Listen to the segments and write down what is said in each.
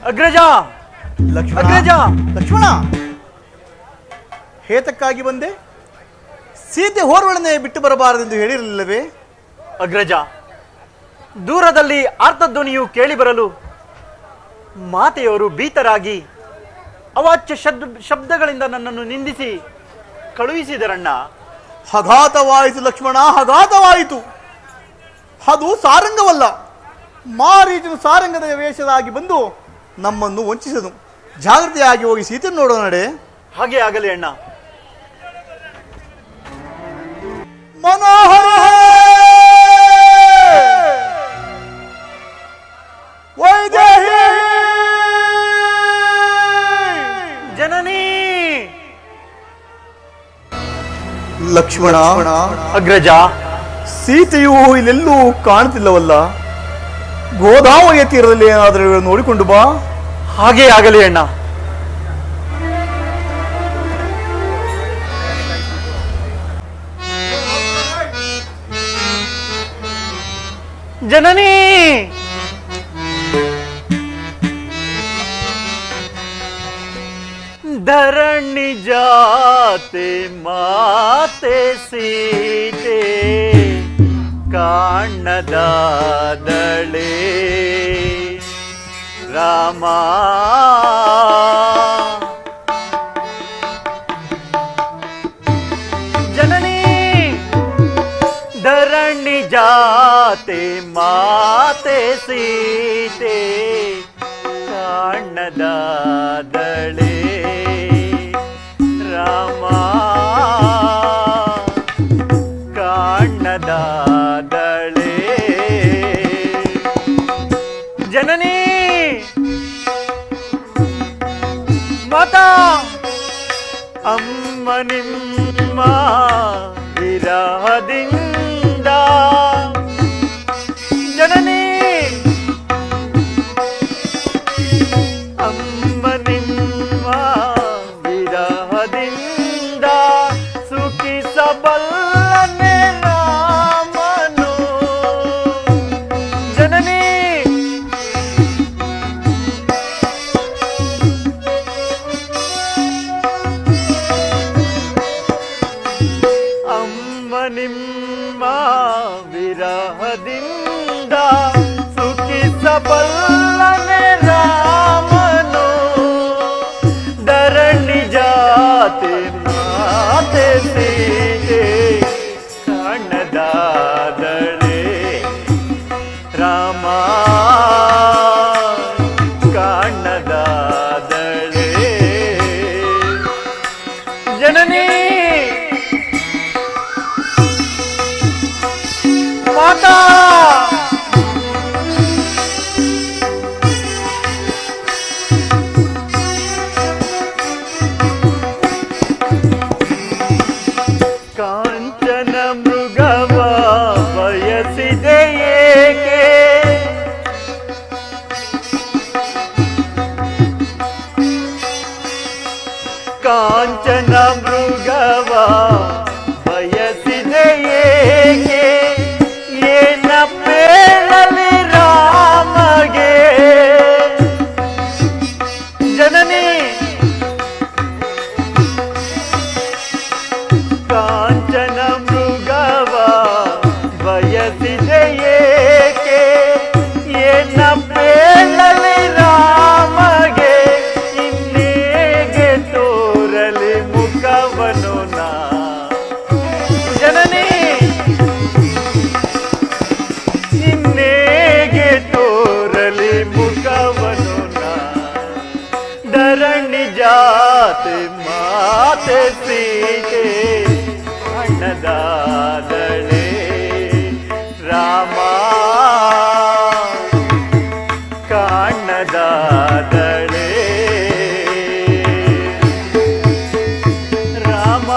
ಅಗ್ರಜ ಲಕ್ಷ್ಮಣ ಅಗ್ರಜ ಲಕ್ಷ್ಮಣ ಹೇತಕ್ಕಾಗಿ ಬಂದೆ? ಸೀತೆ ಹೋರ್ವಳನ್ನೇ ಬಿಟ್ಟು ಬರಬಾರದೆಂದು ಹೇಳಿರಲಿಲ್ಲವೇ? ಅಗ್ರಜ, ದೂರದಲ್ಲಿ ಆರ್ತಧ್ವನಿಯು ಕೇಳಿಬರಲು ಮಾತೆಯವರು ಭೀತರಾಗಿ ಅವಾಚ್ಯ ಶಬ್ದಗಳಿಂದ ನನ್ನನ್ನು ನಿಂದಿಸಿ ಕಳುಹಿಸಿದರಣ್ಣ. ಹಘಾತವಾಯಿತು ಲಕ್ಷ್ಮಣ, ಹಘಾತವಾಯಿತು. ಅದು ಸಾರಂಗವಲ್ಲ, ಮಾರೀಚನು ಸಾರಂಗದ ವೇಷದಾಗಿ ಬಂದು ನಮ್ಮನ್ನು ವಂಚಿಸದು. ಜಾಗ್ರತೆಯಾಗಿ ಹೋಗಿ ಸೀತೆ ನೋಡೋಣ ನಡೆ. ಹಾಗೆ ಆಗಲಿ ಅಣ್ಣ. ಮನೋಹರ ವೈದೇಹಿ ಜನನಿ. ಲಕ್ಷ್ಮಣ ಅಗ್ರಜ, ಸೀತೆಯು ಇಲ್ಲೆಲ್ಲೂ ಕಾಣುತ್ತಿಲ್ಲವಲ್ಲ. ಗೋದಾವರಿಯ ತೀರದಲ್ಲಿ ಏನಾದರೂ ನೋಡಿಕೊಂಡು ಬಾ. ಹಾಗೆ ಆಗಲಿ ಅಣ್ಣ. ಜನನಿ, ಧರಣಿ ಜಾತೆ ಮಾತೆ ಸೀತೆ ಕಾಣದಾದಳೆ ರಾಮ. ಜನನಿ ಧರಣಿ ಜಾತೆ ಮಾತೆ ಸೀತೆ ಕಾಣದಾದಳೆ ರಾಮ ಕಾಣದಾದಳೆ. ಜನನಿ ಮಾತಾ ಅಮ್ಮ ನಿಮ್ಮ ವಿರಹದಿಂದ ಜನನಿ ಅಮ್ಮ ನಿಮ್ಮ ವಿರಹದಿಂದ ಸುಖಿಸಬಲ್ಲನೆ ರಾಮನು. ಜನನಿ ಅಮ್ಮ ನಿಮ್ಮ ವಿರಹದಿಂದ ಸುಖಿಸಬಲ್ಲನೆ ರಾಮನು. ಧರಣಿ ಜಾತೆ ಮಾತೆ ಸೀತೆ ಕಾಣದಾದಳೆ ರಾಮ ಕಾಣದಾದಳೆ. ಜನನಿ ಮಾತಾ ಕಾಂಚನ ಮೃಗವ ಬಯಸಿದೆ ಏಕೆ? ಕಾಂಚನ ಮೃಗವ ಬಯಸಿದೆ ಏಕೆ? ಏನ ಪೇಳಲಿ ರಾಮಗೆ. ಜನನಿ ಕಾಂಚನ ಮೃಗವ ಬಯಸಿದೆ ಏಕೆ? ಏನ ಪೇಳಲಿ ರಾಮಗೆ. ಇನ್ನೇಗೆ ತೋರಲಿ ಮುಖವನು ನಾ. ಜನನಿ ಇನ್ನೇಗೆ ತೋರಲಿ ಮುಖವನು ನಾ. ಧರಣಿ ಜಾತೆ ಮಾತೆ ಸೀತೆ ಕಾಣದಾದಳೆ ರಾಮ ಕಾಣದಾದಳೆ ರಾಮ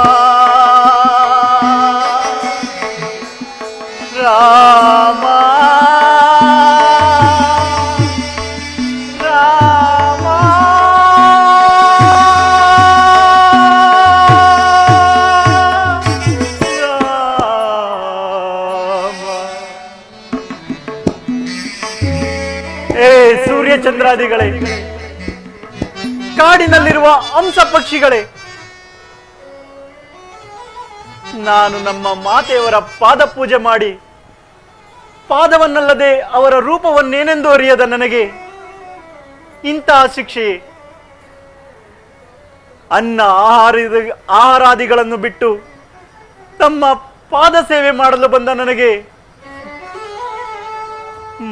ರಾಮ ರಾಮ. ಏ ಸೂರ್ಯ ಚಂದ್ರಾದಿಗಳೇ, ಕಾಡಿನಲ್ಲಿರುವ ಹಂಸ ಪಕ್ಷಿಗಳೇ, ನಾನು ನಮ್ಮ ಮಾತೆಯವರ ಪಾದ ಪೂಜೆ ಮಾಡಿ ಪಾದವನ್ನಲ್ಲದೆ ಅವರ ರೂಪವನ್ನೇನೆಂದು ಅರಿಯದ ನನಗೆ ಇಂತಹ ಶಿಕ್ಷೆ. ಅನ್ನ ಆಹಾರಾದಿಗಳನ್ನು ಬಿಟ್ಟು ತಮ್ಮ ಪಾದ ಸೇವೆ ಮಾಡಲು ಬಂದ ನನಗೆ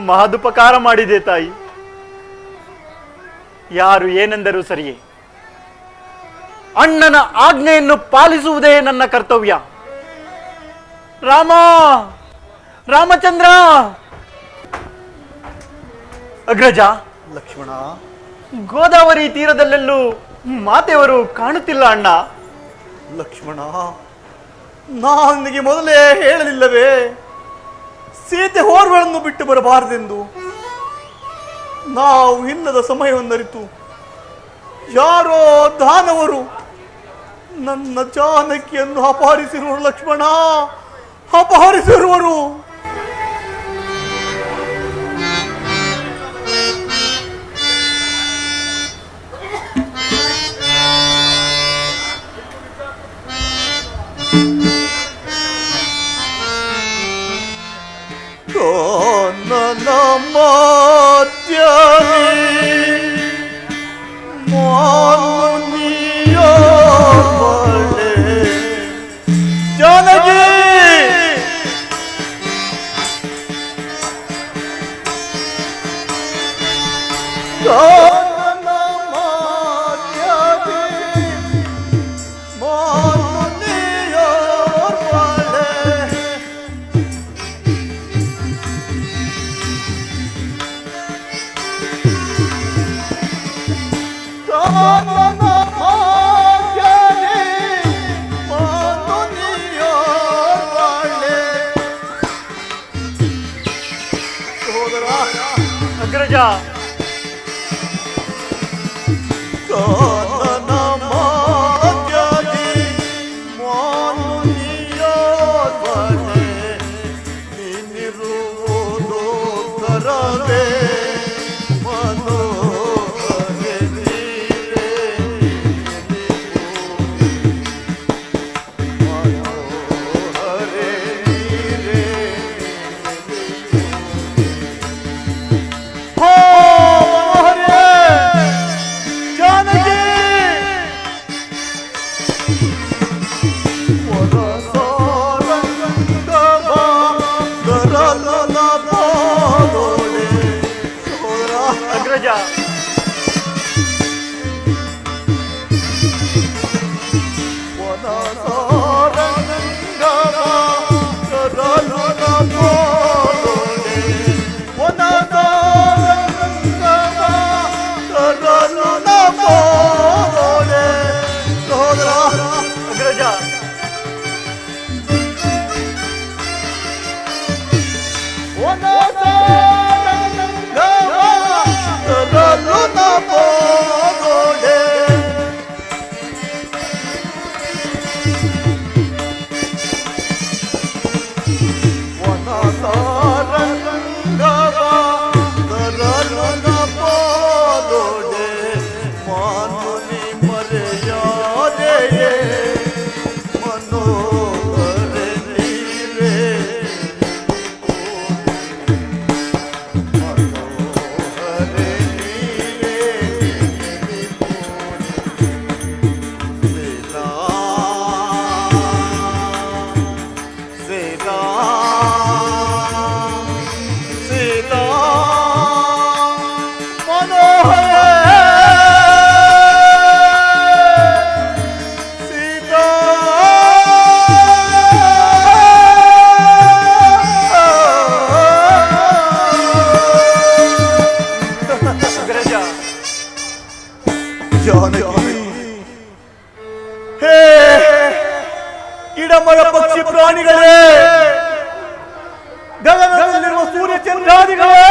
ಮಹದುಪಕಾರ ಮಾಡಿದೆ ತಾಯಿ. ಯಾರು ಏನೆಂದರೂ ಸರಿಯೇ, ಅಣ್ಣನ ಆಜ್ಞೆಯನ್ನು ಪಾಲಿಸುವುದೇ ನನ್ನ ಕರ್ತವ್ಯ. ರಾಮ, ರಾಮಚಂದ್ರ. ಅಗ್ರಜ, ಲಕ್ಷ್ಮಣ, ಗೋದಾವರಿ ತೀರದಲ್ಲೆಲ್ಲೂ ಮಾತೆಯವರು ಕಾಣುತ್ತಿಲ್ಲ ಅಣ್ಣ. ಲಕ್ಷ್ಮಣ, ನಾನು ನಿನಗೆ ಮೊದಲೇ ಹೇಳಲಿಲ್ಲವೇ ಸೀತೆ ಹೋರ್ಗಳನ್ನು ಬಿಟ್ಟು ಬರಬಾರದೆಂದು? ನಾವು ಇನ್ನದ ಸಮಯವನ್ನರಿತು ಯಾರೋ ದಾನವರು ನನ್ನ ಜಾನಕಿಯನ್ನು ಅಪಹರಿಸಿರುವರು. ಲಕ್ಷ್ಮಣ, ಅಪಹರಿಸಿರುವರು. ಜಾನಕಿ, ಅಗ್ರಜ, ಗಿಡಮರ ಪಕ್ಷಿ ಪ್ರಾಣಿಗಳೇ, ಗಗನದಲ್ಲಿರುವ ಸೂರ್ಯ ಚಂದ್ರಾದಿಗಳೇ,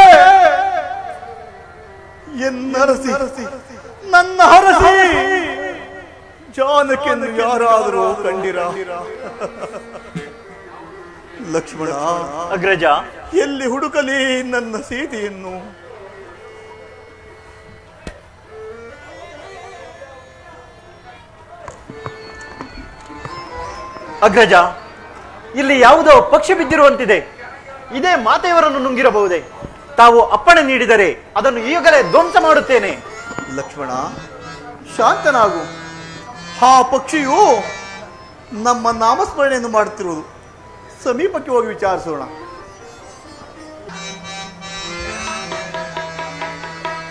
ಎನ್ನರಸಿ ನನ್ನ ಹರಸಿ ಜಾನಕಿಯನ್ನು ಯಾರಾದರೂ ಕಂಡಿರ? ಲಕ್ಷ್ಮಣ, ಅಗ್ರಜ, ಎಲ್ಲಿ ಹುಡುಕಲಿ ನನ್ನ ಸೀತೆಯನ್ನು? ಅಗ್ರಜ, ಇಲ್ಲಿ ಯಾವುದೋ ಪಕ್ಷಿ ಬಿದ್ದಿರುವಂತಿದೆ. ಇದೇ ಮಾತೆಯವರನ್ನು ನುಂಗಿರಬಹುದೇ? ತಾವು ಅಪ್ಪಣೆ ನೀಡಿದರೆ ಅದನ್ನು ಈಗಲೇ ಧ್ವಂಸ ಮಾಡುತ್ತೇನೆ. ಲಕ್ಷ್ಮಣ, ಶಾಂತನಾಗು. ಆ ಪಕ್ಷಿಯು ನಮ್ಮ ನಾಮಸ್ಮರಣೆಯನ್ನು ಮಾಡುತ್ತಿರುವುದು. ಸಮೀಪಕ್ಕೆ ಹೋಗಿ ವಿಚಾರಿಸೋಣ.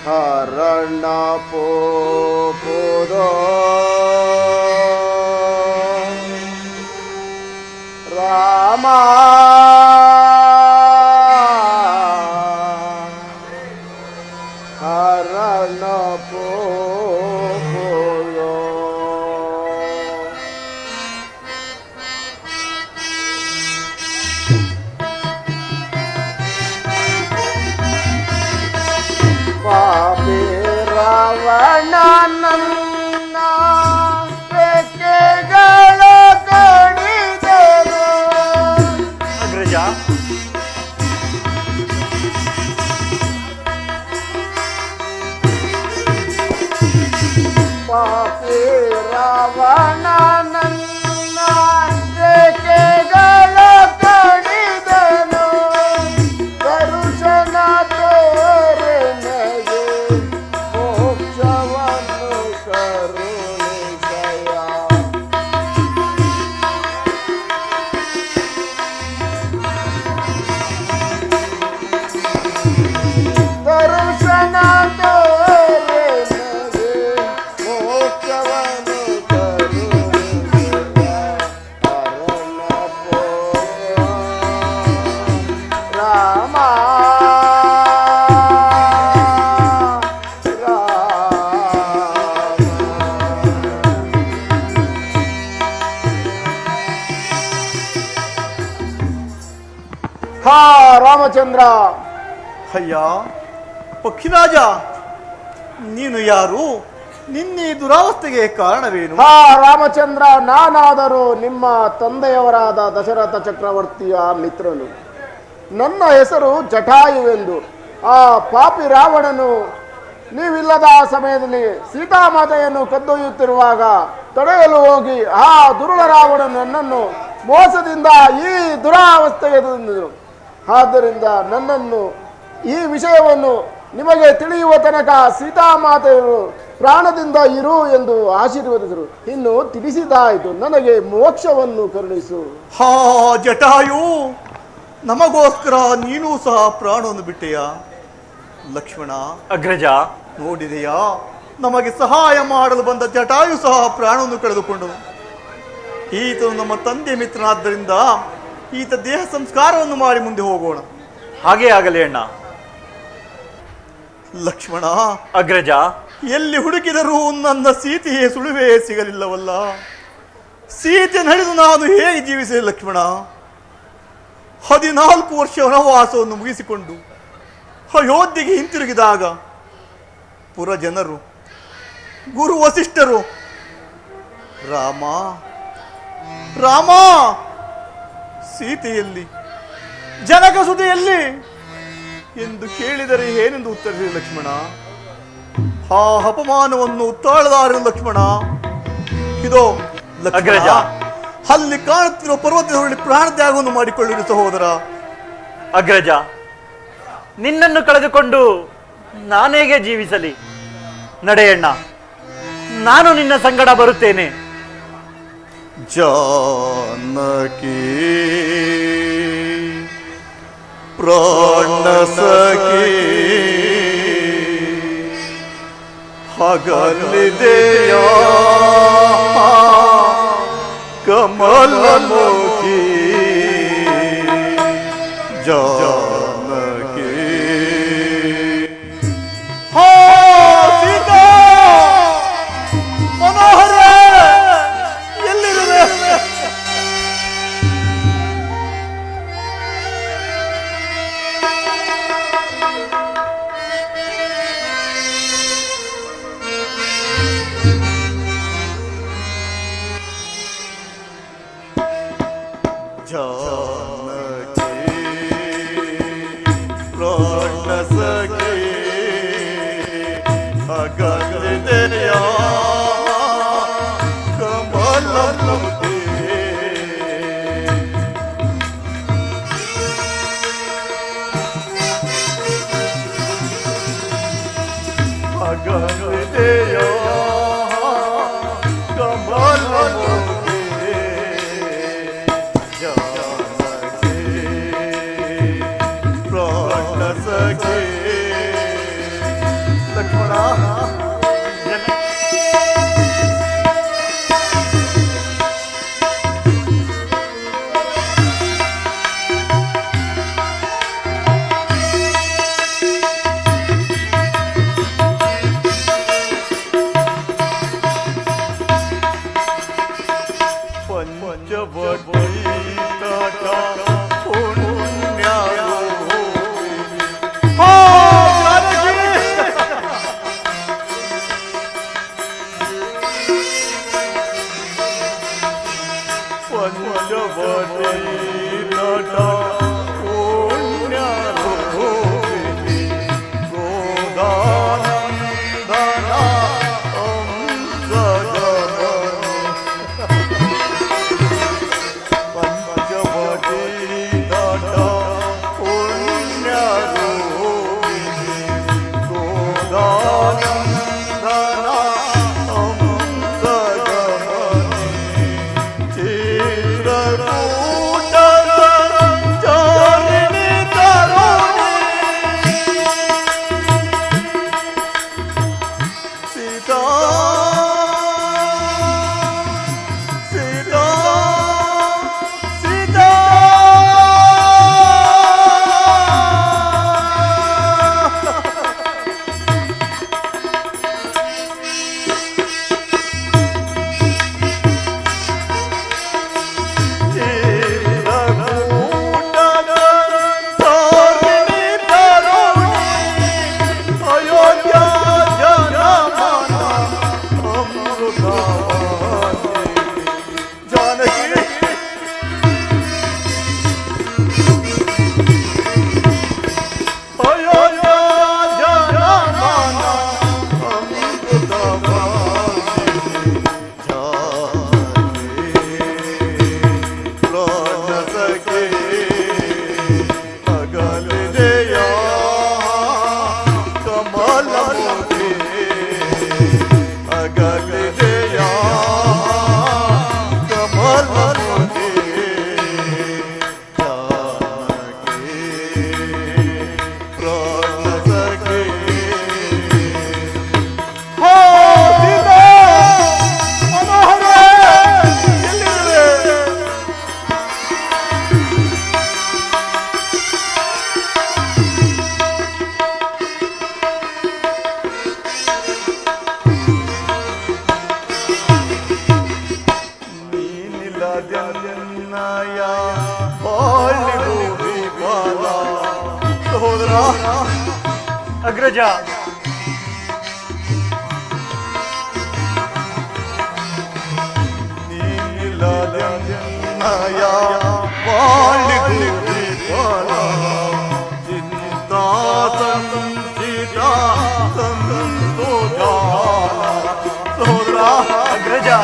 ಹರಣ ಪೋಪುರೋ ರಾಮ ಹರಣ ಪೋಪುರೋ ಪಾಪಿ ರಾವಣ ನನ್ನ ರೆಕ್ಕೆಗಳ ಕಡಿದರು. ಅಗ್ರಜ, ಪಾಪಿ ರಾವಣ ನನ್ನ ರೆಕ್ಕೆಗಳ ಕಡಿದನು. ದರುಶನ ತೋರಣೆಗೆ ಮೋಕ್ಷವನ್ನು ಕರುಣಿಸಯ. ದರ್ಶನ ತೋರಣೆಗೆ ಮೋಕ್ಷವನ್ನು ಕರುಣಿಸಯ. ಅರಣ ಪೋ ರಾಮ ಹಾ ರಾಮಚಂದ್ರ. ಅಯ್ಯ ಪಕ್ಷಿರಾಜ, ನೀನು ಯಾರು? ನಿನ್ನೆ ದುರಾವಸ್ಥೆಗೆ ಕಾರಣವೇನು? ಹಾ ರಾಮಚಂದ್ರ, ನಾನಾದರೂ ನಿಮ್ಮ ತಂದೆಯವರಾದ ದಶರಥ ಚಕ್ರವರ್ತಿಯ ಮಿತ್ರನು. ನನ್ನ ಹೆಸರು ಜಟಾಯುವೆಂದು. ಆ ಪಾಪಿ ರಾವಣನು ನೀವಿಲ್ಲದ ಸಮಯದಲ್ಲಿ ಸೀತಾಮಾತೆಯನ್ನು ಕದ್ದೊಯ್ಯುತ್ತಿರುವಾಗ ತಡೆಯಲು ಹೋಗಿ ಆ ದುರುಳ ರಾವಣನು ನನ್ನನ್ನು ಮೋಸದಿಂದ ಈ ದುರಾವಸ್ಥೆಗೆ ತಂದಿದರು. ಆದ್ದರಿಂದ ನನ್ನನ್ನು ಈ ವಿಷಯವನ್ನು ನಿಮಗೆ ತಿಳಿಯುವ ತನಕ ಸೀತಾಮಾತೆಯರು ಪ್ರಾಣದಿಂದ ಇರು ಎಂದು ಆಶೀರ್ವದಿಸಿದರು. ಇನ್ನು ತಿಳಿಸಿದಾಯಿತು, ನನಗೆ ಮೋಕ್ಷವನ್ನು ಕರುಣಿಸು. ಹಾ ಜಟಾಯು, ನಮಗೋಸ್ಕರ ನೀನೂ ಸಹ ಪ್ರಾಣವನ್ನು ಬಿಟ್ಟೆಯಾ? ಲಕ್ಷ್ಮಣ, ಅಗ್ರಜ, ನೋಡಿದೆಯಾ? ನಮಗೆ ಸಹಾಯ ಮಾಡಲು ಬಂದ ಜಟಾಯು ಸಹ ಪ್ರಾಣವನ್ನು ಕಳೆದುಕೊಂಡನು. ಈತನು ನಮ್ಮ ತಂದೆ ಮಿತ್ರನಾದ್ದರಿಂದ ಈತ ದೇಹ ಸಂಸ್ಕಾರವನ್ನು ಮಾಡಿ ಮುಂದೆ ಹೋಗೋಣ. ಹಾಗೇ ಆಗಲಿ ಅಣ್ಣ. ಲಕ್ಷ್ಮಣ, ಅಗ್ರಜ, ಎಲ್ಲಿ ಹುಡುಕಿದರೂ ನನ್ನ ಸೀತೆಯೇ ಸುಳಿವೇ ಸಿಗಲಿಲ್ಲವಲ್ಲ. ಸೀತೆ ನಡೆದು ನಾನು ಹೇಗೆ ಜೀವಿಸಿದೆ ಲಕ್ಷ್ಮಣ? 14 ವರ್ಷ ವನವಾಸವನ್ನು ಮುಗಿಸಿಕೊಂಡು ಅಯೋಧ್ಯೆಗೆ ಹಿಂತಿರುಗಿದಾಗ ಪುರ ಜನರು, ಗುರು ವಸಿಷ್ಠರು, ರಾಮ ರಾಮ ಸೀತೆಯಲ್ಲಿ, ಜನಕ ಸುದೆಯಲ್ಲಿ ಎಂದು ಕೇಳಿದರೆ ಏನೆಂದು ಉತ್ತರಿಸಿದೆ ಲಕ್ಷ್ಮಣ? ಆ ಅಪಮಾನವನ್ನು ತಾಳದಾರ ಲಕ್ಷ್ಮಣ. ಇದೋ ಅಗ್ರಜ, ಅಲ್ಲಿ ಕಾಣುತ್ತಿರುವ ಪರ್ವತದಲ್ಲಿ ಪ್ರಾಣತ್ಯಾಗವನ್ನು ಮಾಡಿಕೊಳ್ಳಿರಿ ಸಹೋದರ. ಅಗ್ರಜ, ನಿನ್ನನ್ನು ಕಳೆದುಕೊಂಡು ನಾನೇಗೆ ಜೀವಿಸಲಿ? ನಡೆಯಣ್ಣ, ನಾನು ನಿನ್ನ ಸಂಗಡ ಬರುತ್ತೇನೆ. ಜಾನಕಿ ಪ್ರಾಣ ಸಖಿ ಹಗಲಿದೆಯ ಕಮಲಮುಖಿ ಜಾನಕಿ. ಹೋ ಸೀತಾ, ಮನೋಹರ ಎಲ್ಲಿರುವೆ? जानकी प्राण सखे अगल दरिया कमल मुझे ಅಗಲಿದೆಯೋ ಕಮಲ ಮುಖೆ ಜಾನಕಿ ಪ್ರಾಣ ಸಖಿ ಲಕ್ಷ್ಮಣ ಅಗ್ರಜ ಅಗ್ರಜ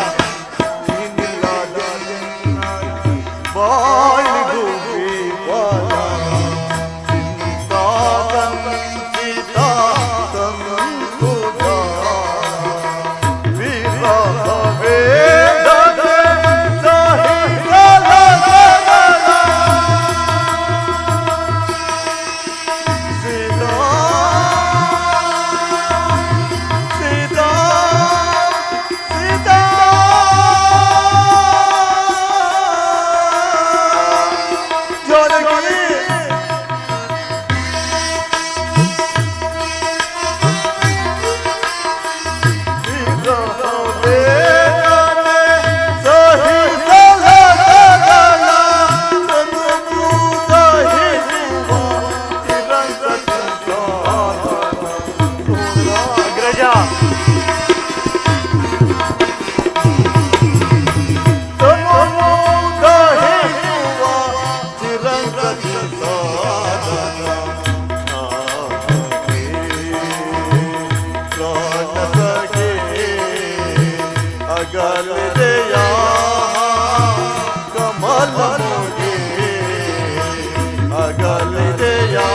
ಅಗಲಿದೆಯಾ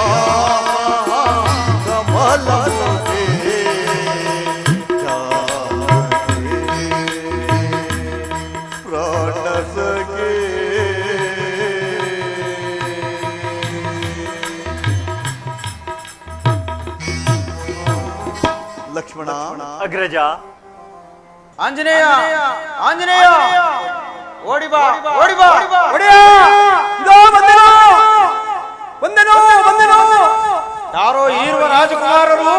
ಕಮಲ ಲಕ್ಷ್ಮಣ. ಅಗ್ರಜ. ಆಂಜನೇಯ, ಆಂಜನೇಯ, ಓಡಿ ಬಾ, ಓಡಿ ಬಾ, ಒಡೆಯ. ಇದೋ ಬಂದೆನು, ಬಂದೆನು, ಬಂದೆನು. ಯಾರೋ ಈರುವ ರಾಜಕುಮಾರರು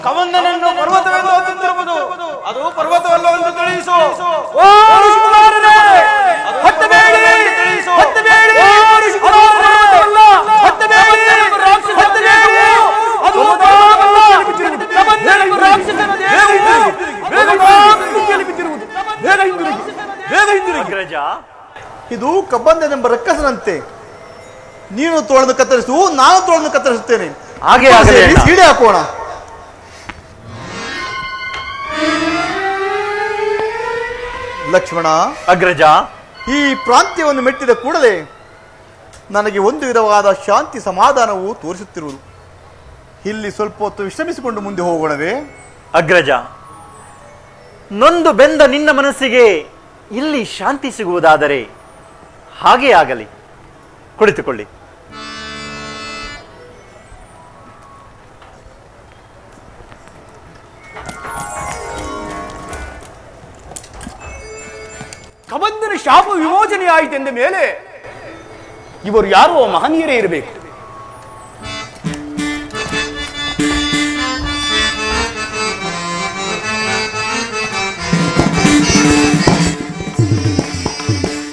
ಕವಂದನನ್ನು ಪರ್ವತವೆಂದು ಹೊತ್ತುತ್ತಿರುವುದು. ಅದು ಪರ್ವತವಲ್ಲ ಎಂದು ತಿಳಿಸು. ಓ ಋಷಿಕುಮಾರರೇ, ಹತ್ತಬೇಡಿ, ಹತ್ತಬೇಡಿ, ಪರ್ವತವಲ್ಲ, ಹತ್ತಬೇಡಿ, ಹತ್ತಬೇಡಿ. ಅದು ಪರ್ವತವಲ್ಲ, ಕವಂದನನ್ನು ರಾಕ್ಷಸನ ದೇವರು. ಅಗ್ರಜ, ಇದು ಕಬ್ಬಂದನೆಂಬ ರಕ್ಕಸನಂತೆ. ನೀನು ತೋಳನ್ನು ಕತ್ತರಿಸು, ನಾನು ತೋಳನ್ನು ಕತ್ತರಿಸುತ್ತೇನೆ. ಹಾಗೆ ಆಗಲಿ ಅಣ್ಣ. ಸೀಡೆ ಹಾಕೋಣ. ಲಕ್ಷ್ಮಣ. ಅಗ್ರಜ, ಈ ಪ್ರಾಂತ್ಯವನ್ನು ಮೆಟ್ಟಿದ ಕೂಡಲೇ ನನಗೆ ಒಂದು ವಿಧವಾದ ಶಾಂತಿ ಸಮಾಧಾನವು ತೋರಿಸುತ್ತಿರುವುದು. ಇಲ್ಲಿ ಸ್ವಲ್ಪ ಹೊತ್ತು ವಿಶ್ರಮಿಸಿಕೊಂಡು ಮುಂದೆ ಹೋಗೋಣವೇ? ಅಗ್ರಜ, ನೊಂದು ಬೆಂದ ನಿನ್ನ ಮನಸ್ಸಿಗೆ ಇಲ್ಲಿ ಶಾಂತಿ ಸಿಗುವುದಾದರೆ ಹಾಗೇ ಆಗಲಿ. ಕುಳಿತುಕೊಳ್ಳಿ. ಕಬಂದನ ಶಾಪ ವಿಮೋಚನೆ ಆಯಿತೆಂದ ಮೇಲೆ ಇವರು ಯಾರೋ ಮಹನೀಯರೇ ಇರಬೇಕು.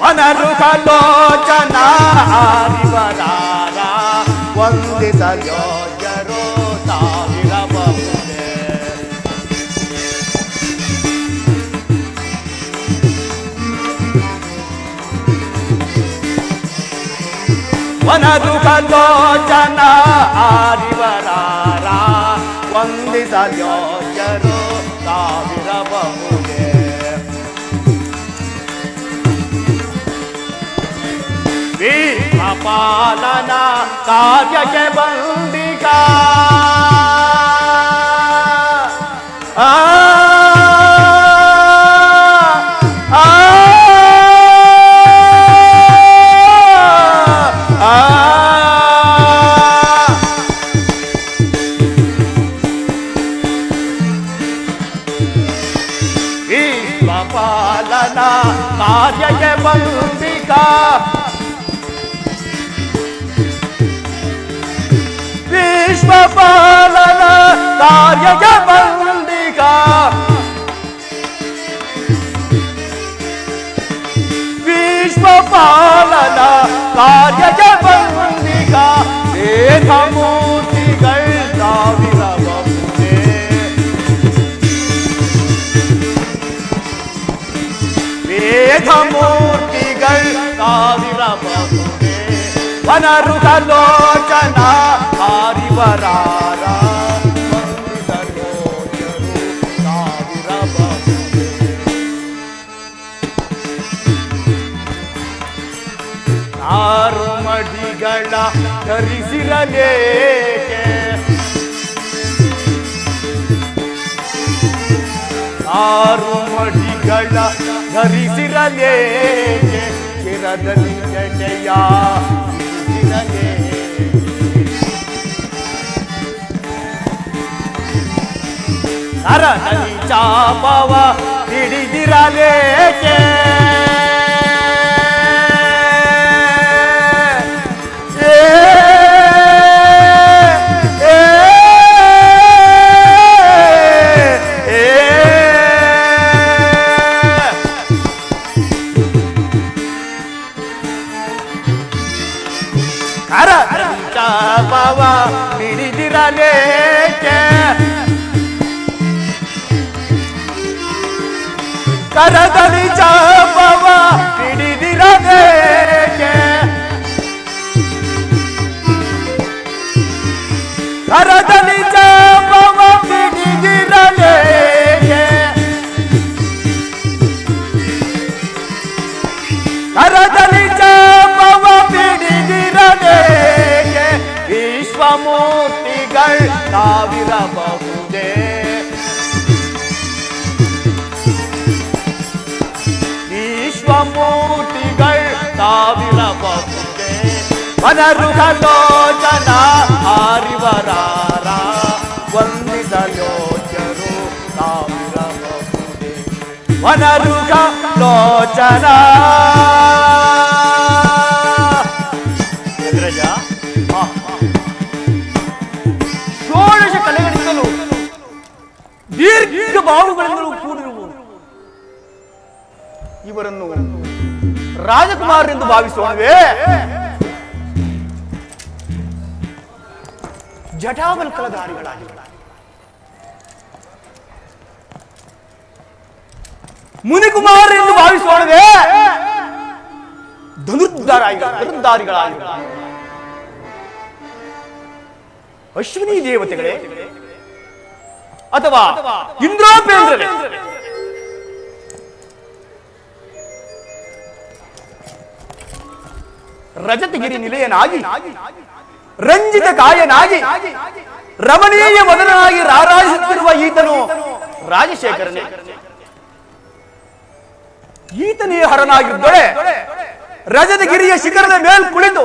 ವನರುಕಲೋಚನ ಆರಿವರಾರ ವಂದಿಸಲೋಚರೋ ಸಾವಿರಬಹುದೇ. ವನರುಕಲೋಚನ ಆರಿವರಾರ ವಂದಿಸಲೋಚರೋ ಸಾವಿರಬಹುದೇ. ವಿಶ್ವಪಾಲನ ಕಾರ್ಯಕ್ಕೆ ಬಂದಿಗ ವಿಶ್ವಪಾಲನ ಕಾರ್ಯಕ್ಕೆ ಬಂದಿಗ ವಿಶ್ವಪಾಲನ ಕಾರ್ಯಕ್ಕೆ ಬಂದಿಗ ವಿಶ್ವಪಾಲನ ಕಾರ್ಯಕ್ಕೆ ಬಂದಿಗ ವೇದ ಮೂರ್ತಿಗಳ ಸಾವಿರಬಹುದೇ. ವೇದ ಮೂರ್ತಿಗಳ ಸಾವಿರಬಹುದೇ. ವನರುಕಲೋಚನ ಆರಿವರಾರ ವಂದಿಸಲೋಚರು ಸಾವಿರಬಹುದೇ. ಆರು ಮಡಿಗಳ ಧರಿಸಿರಲೇಕೆ, ಆರು ಮಡಿಗಳ ಧರಿಸಿರಲೇಕೆ, ಶಿರದಲ್ಲಿ ಜಟೆಯ ಕರದಲ್ಲಿ ಚಾಪವ ಹಿಡಿದಿರಲೇಕೆ, ಕರದಲ್ಲಿ ಚಾಪವ ಹಿಡಿದಿರಲೇಕೆ, ಕರದಲ್ಲಿ ಚಾಪವ ಹಿಡಿದಿರಲೇಕೆ, ಕರದಲ್ಲಿ ಚಾಪವ ಹಿಡಿದಿರಲೇಕೆ, ಕರದಲ್ಲಿ ಚಾಪವ ಹಿಡಿದಿರಲೇಕೆ. ವಿಶ್ವಮೂರ್ತಿಗಳ ಸಾವಿರಬಹುದೇ. ವಿಶ್ವಮೂರ್ತಿಗಳ ಸಾವಿರಬಹುದೇ. ವನರುಕಲೋಚನ ಆರಿವರಾರ ವಂದಿಸಲೋಚರು ತಾವಿರಬಹುದೇ ವನರುಗ ಲೋಚನ. ಅಗ್ರಜ, ಷೋಡಶ ಕಲೆಗಳಿಂದಲೂ ದೀರ್ಘ ಬಾಹುಗಳಿಂದಲೂ ಕೂಡಿರುವುದು ಇವರನ್ನು ರಾಜಕುಮಾರರೆಂದು ಭಾವಿಸೋಣವೇ? ಜಟಾವಲ್ಕಲಧಾರಿಗಳಾಗಿದ್ದಾರೆ. ಮುನಿಕುಮಾರರೆಂದು ಭಾವಿಸೋಣವೇ? ಧನುರ್ಧಾರಿಗಳಾಗಿದ್ದಾರೆ. ಅಶ್ವಿನಿ ದೇವತೆಗಳೇ ಅಥವಾ ಇಂದ್ರಾಪೇಂದ್ರರೇ? ರಜತಗಿರಿ ನಿಲಯನಾಗಿ ರಂಜಿತ ಕಾಯನಾಗಿ ರಮಣೀಯ ಮದನಾಗಿ ರಾರಾಜಿಸುತ್ತಿರುವ ಈತನು ರಾಜಶೇಖರನೇ. ಈತನೇ ಹರನಾಗಿದ್ದೊಳೆ ರಜತಗಿರಿಯ ಶಿಖರದ ಮೇಲ್ ಕುಳಿತು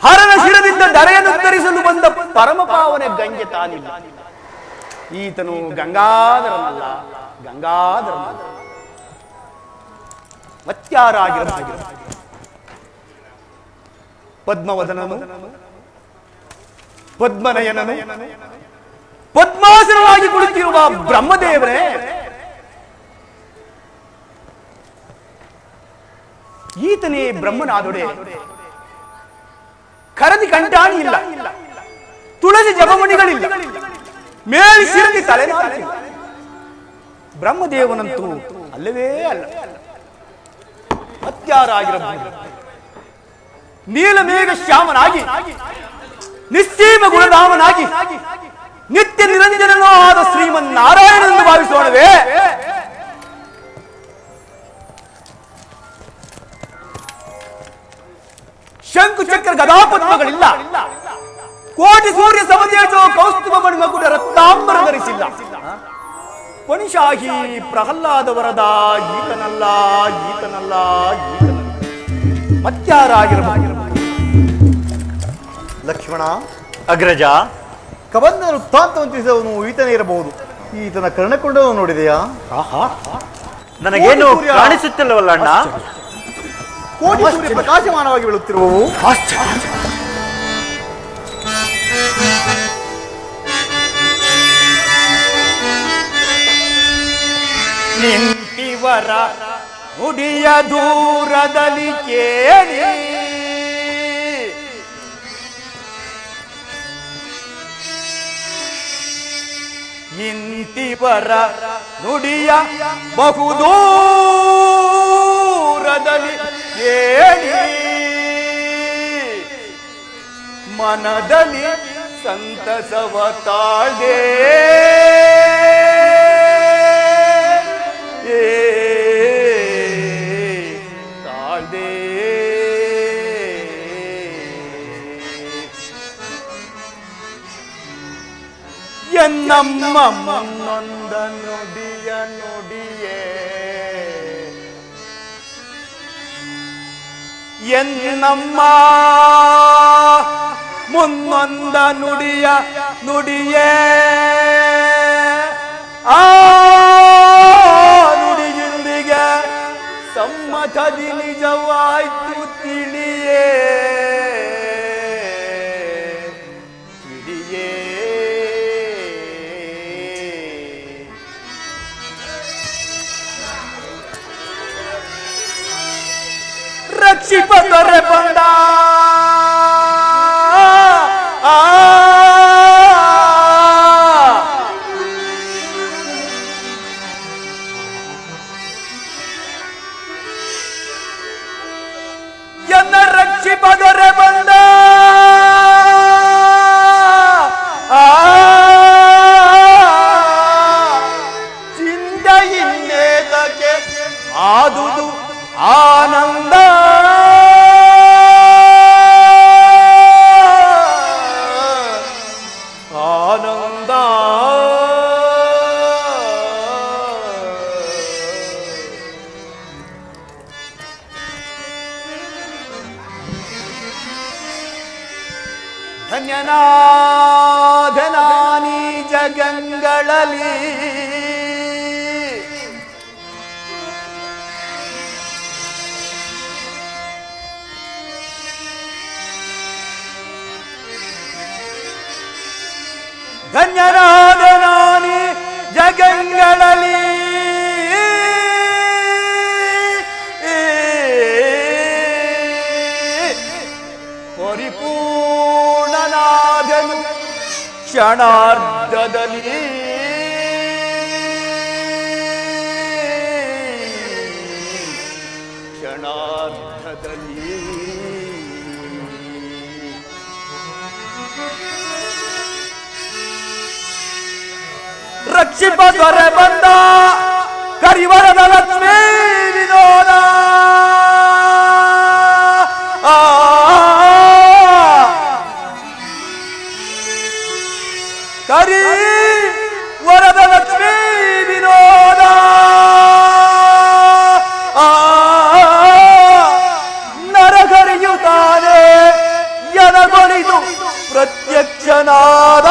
ಹರನ ಶಿರದಿಂದ ಧರೆಯನ್ನು ಉತ್ತರಿಸಲು ಬಂದ ಪರಮ ಪಾವನೆ ಗಂಗೆ ತಾನಿಲ್ಲ. ಈತನು ಗಂಗಾಧರನಲ್ಲ, ಗಂಗಾಧರನಲ್ಲ, ಮತ್ಯಾರಾಗಿರಬಹುದು. ಪದ್ಮವದನನು, ಪದ್ಮನಯನನು, ಪದ್ಮಾಸನವಾಗಿ ಕುಳಿತಿರುವ ಬ್ರಹ್ಮದೇವರೇ, ಈತನೇ ಬ್ರಹ್ಮನಾದೊಡೆ. ಕರದಿ ಕಂಠಾಣಿ ಇಲ್ಲ, ತುಳಸಿ ಜಪಮಣಿಗಳಿಲ್ಲ, ಮೇಲ್ ಶಿರದಿ ತಲೆನಾಗಿಲ್ಲ. ಬ್ರಹ್ಮದೇವನಂತೂ ಅಲ್ಲವೇ ಅಲ್ಲ. ಮತ್ಯಾರಾಗಿರಬಹುದು. ನೀಲಮೇಘ ಶ್ಯಾಮನಾಗಿ ನಿಸ್ಸೀಮ ಗುಣಧಾಮನಾಗಿ ನಿತ್ಯ ನಿರಂಜನನೂ ಆದ ಶ್ರೀಮನ್ ನಾರಾಯಣನೆಂದು ಭಾವಿಸೋಣವೇ? ಶಂಕು ಚಕ್ರ ಗದಾಪದ್ಮಗಳಿಲ್ಲ, ಕೋಟಿ ಸೂರ್ಯ ಸಮತೇಜೋ ಕೌಸ್ತುಭ ಮಣಿಮಕುಟ ರತ್ನಾಂಬರ ಧರಿಸಿಲ್ಲ. ಪಣಿಶಾಹಿ ಪ್ರಹ್ಲಾದ ವರದ ಈತನಲ್ಲ, ಈತನಲ್ಲ, ಈತನಲ್ಲ, ಮತ್ಯಾರಾಗಿರಬಹುದು. ಲಕ್ಷ್ಮಣ, ಅಗ್ರಜ, ಕಬಂದ ವೃತ್ತಾಂತವನ್ನು ತಿಳಿಸಿದವನು ಈತನೇ ಇರಬಹುದು. ಈತನ ಕರ್ಣಕೊಂಡವನು ನೋಡಿದೆಯಾ? ನನಗೇನು ಸೂರ್ಯ ಕಾಣಿಸುತ್ತಿಲ್ಲವಲ್ಲ ಅಣ್ಣ? ಕೋಟಿ ಸೂರ್ಯ ಪ್ರಕಾಶಮಾನವಾಗಿ ಬೀಳುತ್ತಿರುವವು. ನಿಂತಿವರ ನುಡಿಯ ದೂರದಲ್ಲಿ ಕೇಳಿ ಇಂತಿವರ ನುಡಿಯ ಬಹುದೂರದಲ್ಲಿ ಕೇಳಿ ಮನದಲ್ಲಿ ಸಂತಸವ ತಾಳ್ದೆ ತಾಳ್ದೆ ಎನ್ನಮ್ಮ ಮುನ್ನೊಂದ ನುಡಿಯ ನುಡಿಯೇ ಎನ್ನಮ್ಮ ಮುನ್ನೊಂದ ನುಡಿಯ ನುಡಿಯೇ ಆ ನುಡಿಯೊಂದಿಗೆ ಸಮ್ಮತದಿ ನಿಜವಾಯ್ತು ತಿಳಿಯೇ ತಿಳಿಯೇ ರಕ್ಷಿಪದರೆ ಬಂದ ಎನ್ನ ರಕ್ಷಿಪದರೆ ಬಂದ ಚಿಂತೆಯಿನ್ನೇತಕ್ಕೆ ಆದುದು ಆನಂದ ಆನಂದ ಧನ್ಯನಾಧನಾನಿ ಜಗಂಗಳಲ್ಲಿ ಧನ್ಯನಾದ ನಾನಿ ಜಗಂಗಳಲ್ಲಿ ಪರಿಪೂರ್ಣನಾದನು ಕ್ಷಣಾರ್ಧದಲ್ಲಿ ರಕ್ಷಿಪ ದೊರೆ ಬಂದ ಕರಿವರದ ಲಕ್ಷ್ಮೀ ವಿನೋದ ಕರಿ ವರದ ಲಕ್ಷ್ಮೀ ವಿನೋದ ನರಗರಿಯುತ್ತಾನೆ ಎನಗೊಳಿದು ಪ್ರತ್ಯಕ್ಷನಾದ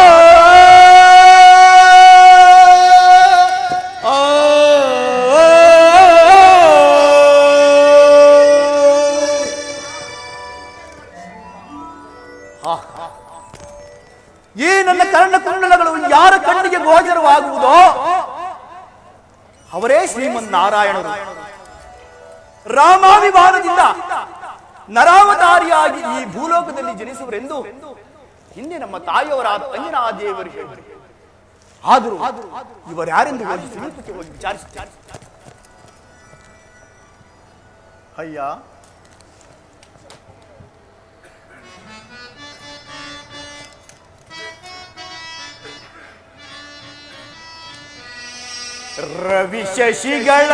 ಈ ನನ್ನ ಕರ್ಣಕುಂಡಲಗಳು ಯಾರ ಕಣ್ಣಿಗೆ ಗೋಚರವಾಗುವುದೋ ಅವರೇ ಶ್ರೀಮನ್ನಾರಾಯಣರು. ರಾಮಾಭಿಮಾನದಿಂದ ನರಾವತಾರಿಯಾಗಿ ಈ ಭೂಲೋಕದಲ್ಲಿ ಜನಿಸುವರೆಂದು ಹಿಂದೆ ನಮ್ಮ ತಾಯಿಯವರಾದ ಅಂಜನಾದೇವರು ಹೇಳಿದರು. ಆದರೂ ಇವರ್ಯಾರೆಂದು ಹೋಗಿ ಸಮೀಪಕ್ಕೆ ಹೋಗಿ ವಿಚಾರಿಸುತ್ತಾರೆ. ಅಯ್ಯ, ರವಿ ಶಶಿಗಳ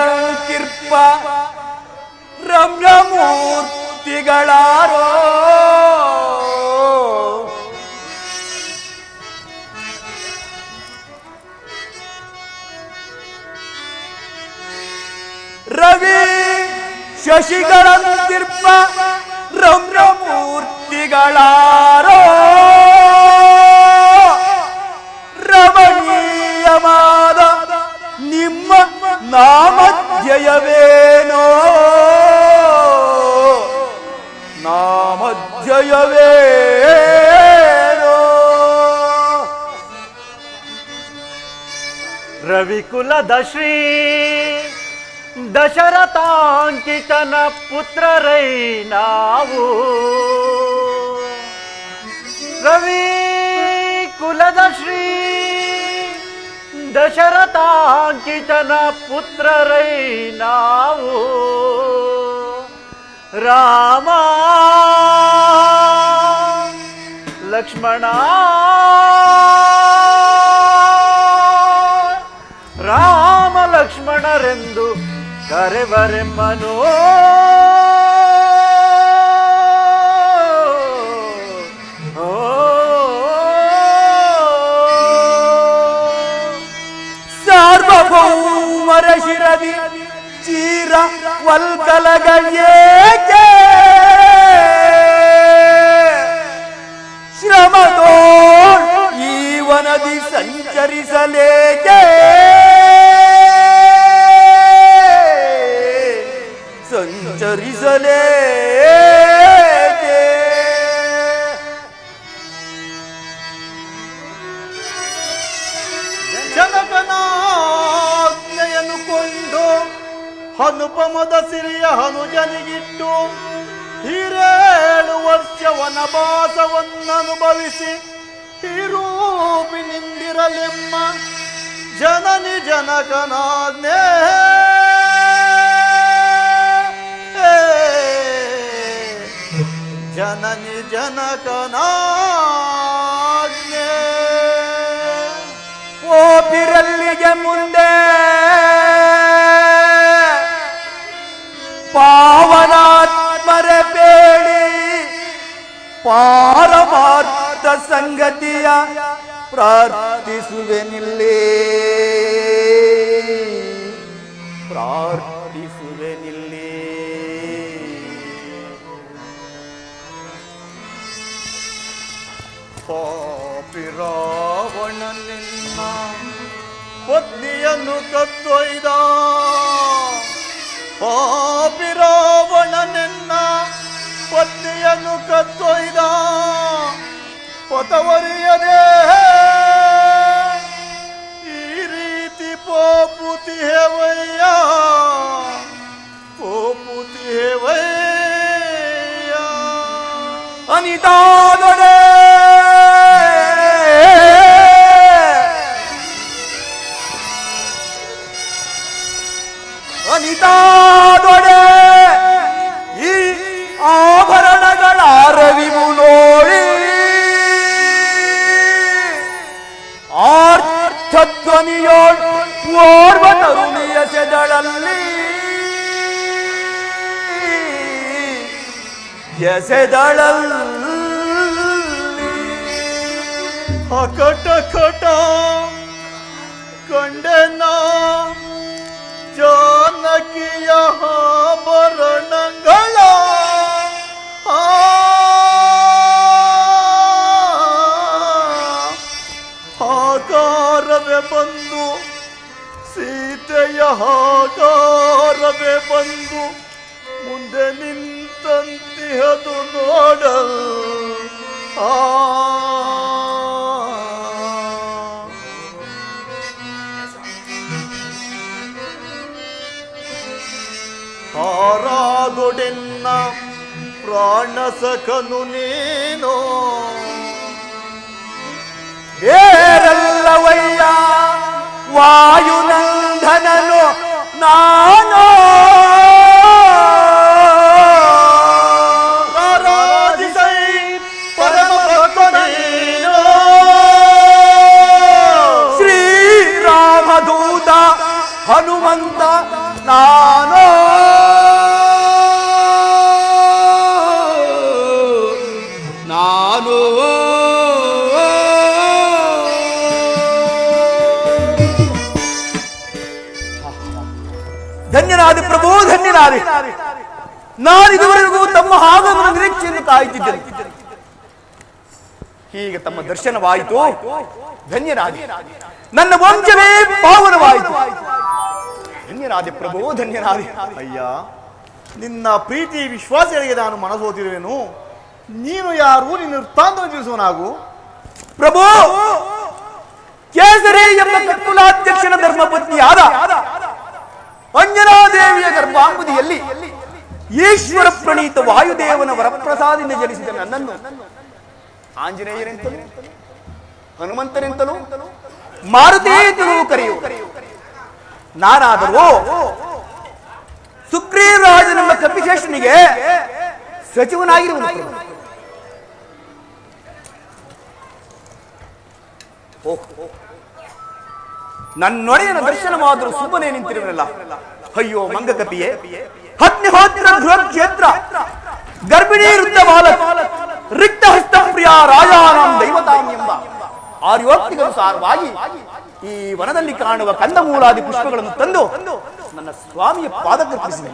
ಕಿರ್ಪ ರಮ್ಯಮೂರ್ತಿಗಳಾರೋ ರವಿ ಶಶಿಗಳ ಕಿರ್ಪ ರಮ್ಯಮೂರ್ತಿಗಳಾರೋ ರಮಣೀಯವಾದ ನಿಮ್ಮ ನಾಮಧ್ಯಯವೇನೋ ನಾಮಧ್ಯಯವೇನೋ ರವಿಕುಲದ ಶ್ರೀ ದಶರಥಾಂಕಿತನ ಪುತ್ರರೈ ನಾವು ರವಿ ಕುಲದ ಶ್ರೀ ದಶರಥಾಂಕಿತನ ಪುತ್ರರೈ ನಾವು ರಾಮ ಲಕ್ಷ್ಮಣ ರಾಮ ಲಕ್ಷ್ಮಣರೆಂದು ಕರೆವರೆಮ್ಮನೋ ಸಾರ್ವಭೌಮರ ಶಿರದಿ ಚೀರ ವಲ್ಕಲಗೇಕೆ ಶ್ರಮದೋ ಈ ವನದಿ ಸಂಚರಿಸಲೇಕೆ ಸಂಚರಿಸಲೇಕೆ ಜನಕನಾಜ್ಞೆಯನ್ನು ಕೊಂಡು ಅನುಪಮದ ಸಿರಿಯ ಹನುಜನಿಗಿಟ್ಟು ಹಿರೇಳು ವರ್ಷ ವನವಾಸವನ್ನನುಭವಿಸಿ ಹಿರೂಪಿನಿಂದಿರಲೆಮ್ಮ ಜನನಿ ಜನಕನಾಜ್ಞೆ ಜನನಿ ಜನಕನಾಜ್ಞೆ ಓಪಿರಲ್ಲಿಗೆ ಮುಂದೆ ಪಾವನಾತ್ಮರೆ ಬೇಡಿ ಪಾರಮಾರ್ಥ ಸಂಗತಿಯ ಪ್ರಾರ್ಥಿಸುವೆನಿಲ್ಲೇ ಪ್ರಾರ್ಥಿಸುವೆನಿಲ್ಲೇ ಪಾಪಿ ರಾವಣನಿನ್ನ ಪತ್ನಿಯನ್ನು ಕತ್ತೊಯ್ದ ಪಾಪಿ ರಾವಣನಿನ್ನ ಪತ್ನಿಯನ್ನು ಕತ್ತೊಯ್ದ ಪತವರಿಯದೇ ಅನಿತಾದೊಡೆ ಈ ಆಭರಣಗಳ ರವಿವು ನೋಡಿ ಆರ್ಥಧ್ವನಿಯೋಳ್ ಓರ್ವ ತರುಣಿಯ ಸೆದಳಲ್ಲಿ ಎಸೆದಳಲ್ಲಿ ಅಕಟ ಕಟ ಕಂಡೆನ ಜಾನಕಿಯ ಆಭರಣಗಳ ಆಕಾರವೇ ಬಂದು ಸೀತೆಯ ಆಕಾರವೇ ಬಂದು ಮುಂದೆ ನಿಂತಂತಿಹದು ನೋಡ ಹಾರಾದೊಡೆನ್ನ ಪ್ರಾಣ ಸಖನು ನೀನು ಬೇರಲ್ಲವಯ್ಯ ವಾಯುನಂದನನು ನಾನು ಆರಾಧಿಸೈ ಪರಮ ಭಕ್ತನೀನು ಶ್ರೀರಾಮದೂತ ಹನುಮಂತ ನಾನು ನಾನು ಧನ್ಯನಾದಿ ಪ್ರಭು ಧನ್ಯನಾದಿ. ನಾನಿದುವರೆಗೂ ತಮ್ಮ ಆಗಮನ ನಿರೀಕ್ಷೆಯನ್ನು ಕಾಯುತ್ತಿದ್ದೆ. ಹೀಗೆ ತಮ್ಮ ದರ್ಶನವಾಯಿತು. ಧನ್ಯನಾದಿ. ನನ್ನ ವಂಶವೇ ಪಾವನವಾಯಿತು. ಧನ್ಯನಾದಿ ಪ್ರಭು ಧನ್ಯನಾದಿ. ಅಯ್ಯ, ನಿನ್ನ ಪ್ರೀತಿ ವಿಶ್ವಾಸಗಳಿಗೆ ನಾನು ಮನಸೋತಿರುವೆನು. ನೀನು ಯಾರು? ನಿನ್ನ ವೃತ್ತಾಂತ ತಿಳಿಸುವನಾಗು. ಪ್ರಭು, ಕೇಸರಿ ಎಂಬ ಕಟ್ಟುಲಾಧ್ಯಕ್ಷನ ಧರ್ಮಪತ್ನಿಯಾದ ಅಂಜನಾದೇವಿಯ ಗರ್ಭಾಂಬುದಿಯಲ್ಲಿ ಈಶ್ವರ ಪ್ರಣೀತ ವಾಯುದೇವನ ವರಪ್ರಸಾದಿಂದ ಜನಿಸಿದ ನನ್ನನ್ನು ಆಂಜನೇಯರೆಂತಲೂ ಹನುಮಂತನೆಂತಲೂ ಮಾರುತಿ ಎಂತಲೂ ಕರೆಯು. ನಾನಾದರೂ ಸುಗ್ರೀವರಾಜನೆಂಬ ಕಪಿಶೇಷನಿಗೆ ಸಚಿವನಾಗಿರುವನು. ನನ್ನೊಡೆಯನ ದರ್ಶನವಾದರೂ ಸುಮ್ಮನೆ ನಿಂತಿರುವಲ್ಲ. ಅಯ್ಯೋ ಮಂಗಕಪಿಯೇ, ಅಗ್ನಿಹೋತ್ರ ಗೃಹ ಕ್ಷೇತ್ರ ಗರ್ಭಿಣಿ ವೃದ್ಧ ಬಾಲಕ ರಿಕ್ತ ಹಸ್ತ ಪ್ರಿಯ ರಾಜಾನಾಂ ದೈವತಾಂ ಎಂಬ ಆರ್ಯೋಕ್ತಿಗನುಸಾರವಾಗಿ ಈ ವನದಲ್ಲಿ ಕಾಣುವ ಕಂದಮೂಲಾದಿ ಪುಷ್ಪಗಳನ್ನು ತಂದು ನನ್ನ ಸ್ವಾಮಿಯ ಪಾದಕರ್ಪಿಸಿದೆ.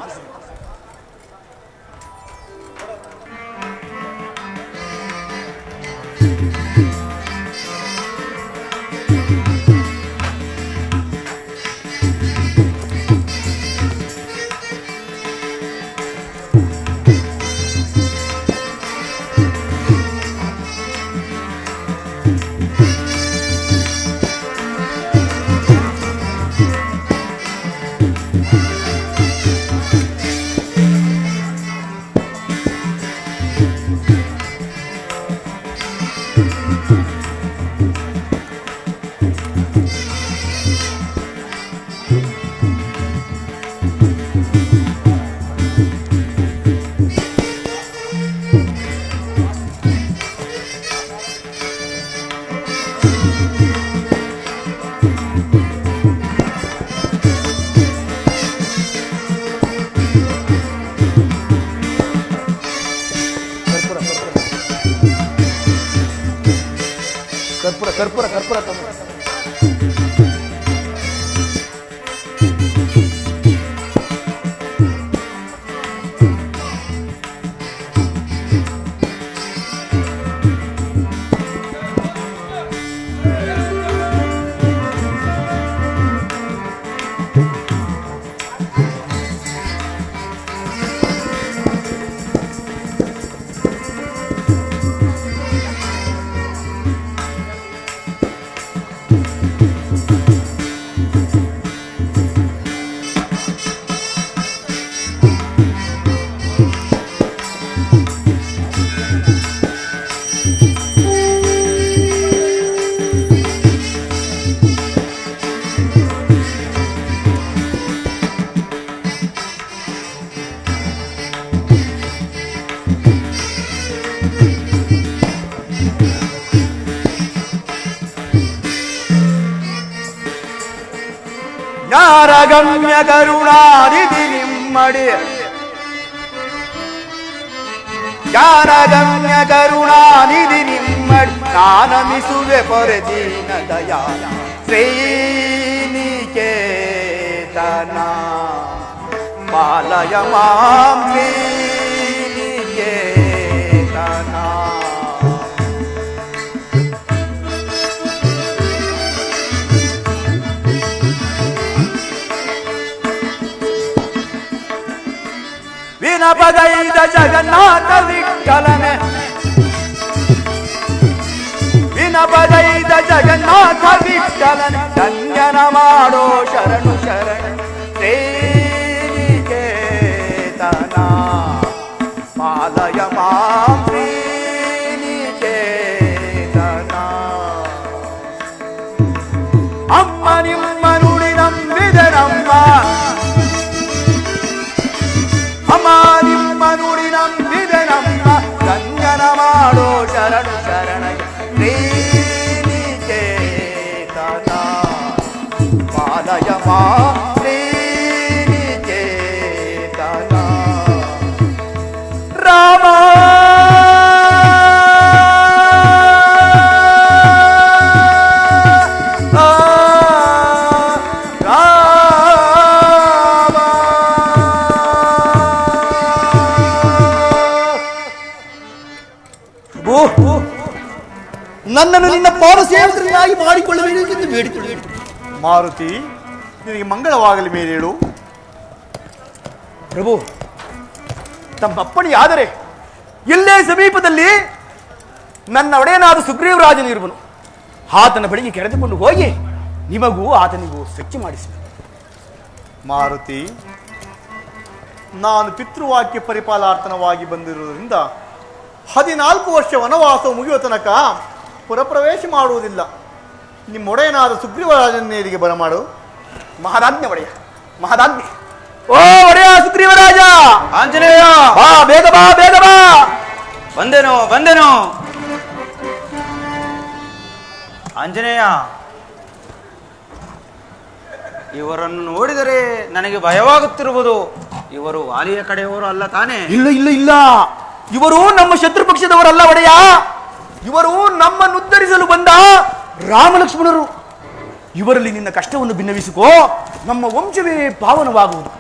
ಜ್ಞಾನಗಮ್ಯ ಕರುಣಾನಿಧಿ ನಿಮ್ಮಡಿ ಜ್ಞಾನಗಮ್ಯ ಕರುಣಾನಿಧಿ ನಿಮ್ಮಡಿ ನಾನಮಿಸುವೆ ಪೊರೆದೀನ ದಯಾ ಶ್ರೀನಿಕೇತನ ಪಾಲಯ ಮಾಂ ಶ್ರೀನಿಕೇತನ. ವಿನಪಗೈದ ಜಗನ್ನಾಥ ವಿಠಲನೆ ವಿನಪಗೈದ ಜಗನ್ನಾಥ ವಿಠಲನೆ ಧನ್ಯನ ಮಾಡೋ ಶರಣು ಶರಣು ಶ್ರೀನಿಕೇತನ ಪಾಲಯ ಮಾಂ ಶ್ರೀನಿಕೇತನ. ಅಮ್ಮ ನಿಮ್ಮ ನುಡಿ ನಂಬಿದೆ ನಮ್ಮ ಅಮ್ಮ ನಿಮ್ಮ ನುಡಿ ನಂಬಿದೆ ನಮ್ಮ ಧನ್ಯನ ಮಾಡೋ ಶರಣು ಶರಣಯ್ಯ ಶ್ರೀನಿಕೇತನ ಪಾಲಯ ಮಾಂ ಶ್ರೀನಿಕೇತನ. ರಾಮ ನನ್ನನ್ನು ನಿನ್ನ ಪಾದ ಸೇವಕರನ್ನಾಗಿ ಮಾಡಿಕೊಳ್ಳಬೇಕೆಂದು ಬೇಡಿಕೊಳ್ಳಬೇಕು. ಮಾರುತಿ, ನಿನಗೆ ಮಂಗಳವಾಗಲಿ ಮೇಲೆ ಹೇಳು. ಪ್ರಭು, ತಮ್ಮ ಅಪ್ಪಣೆಯಾದರೆ ಇಲ್ಲೇ ಸಮೀಪದಲ್ಲಿ ನನ್ನ ಒಡೆಯನಾದ ಸುಗ್ರೀವರಾಜನು ಇರುವನು. ಆತನ ಬಳಿಗೆ ಕರೆದುಕೊಂಡು ಹೋಗಿ ನಿಮಗೂ ಆತನಿಗೂ ಸಖ್ಯ ಮಾಡಿಸಬೇಕು. ಮಾರುತಿ, ನಾನು ಪಿತೃವಾಕ್ಯ ಪರಿಪಾಲಾರ್ಥನವಾಗಿ ಬಂದಿರುವುದರಿಂದ 14 ವರ್ಷ ವನವಾಸವು ಮುಗಿಯುವ ತನಕ ಪುರಪ್ರವೇಶ ಮಾಡುವುದಿಲ್ಲ. ನಿಮ್ಮೊಡೆಯನಾದ ಸುಗ್ರೀವರಾಜನೇರಿಗೆ ಬರಮಾಡು. ಮಹಾರಾಜ್ಞೆ ಒಡೆಯ, ಮಹಾರಾಜ್ಞೆ. ಓ ಒಡೆಯ ಸುಗ್ರೀವರಾಜ, ಆಂಜನೇಯ, ಬಾ ಬೇಗ ಬಾ ಬೇಗ ಬಾ. ಬಂದೆನು ಬಂದೆನು. ಆಂಜನೇಯ, ಇವರನ್ನು ನೋಡಿದರೆ ನನಗೆ ಭಯವಾಗುತ್ತಿರುವುದು. ಇವರು ವಾಲಿಯ ಕಡೆಯವರು ಅಲ್ಲ ತಾನೇ? ಇಲ್ಲ ಇಲ್ಲ ಇಲ್ಲ, ಇವರು ನಮ್ಮ ಶತ್ರು ಪಕ್ಷದವರಲ್ಲ ಒಡೆಯ. ಇವರು ನಮ್ಮನ್ನು ಉದ್ಧರಿಸಲು ಬಂದ ರಾಮ ಲಕ್ಷ್ಮಣರು. ಇವರಲ್ಲಿ ನಿನ್ನ ಕಷ್ಟವನ್ನು ಭಿನ್ನವಿಸಿಕೋ, ನಮ್ಮ ವಂಶವೇ ಪಾವನವಾಗುವುದು.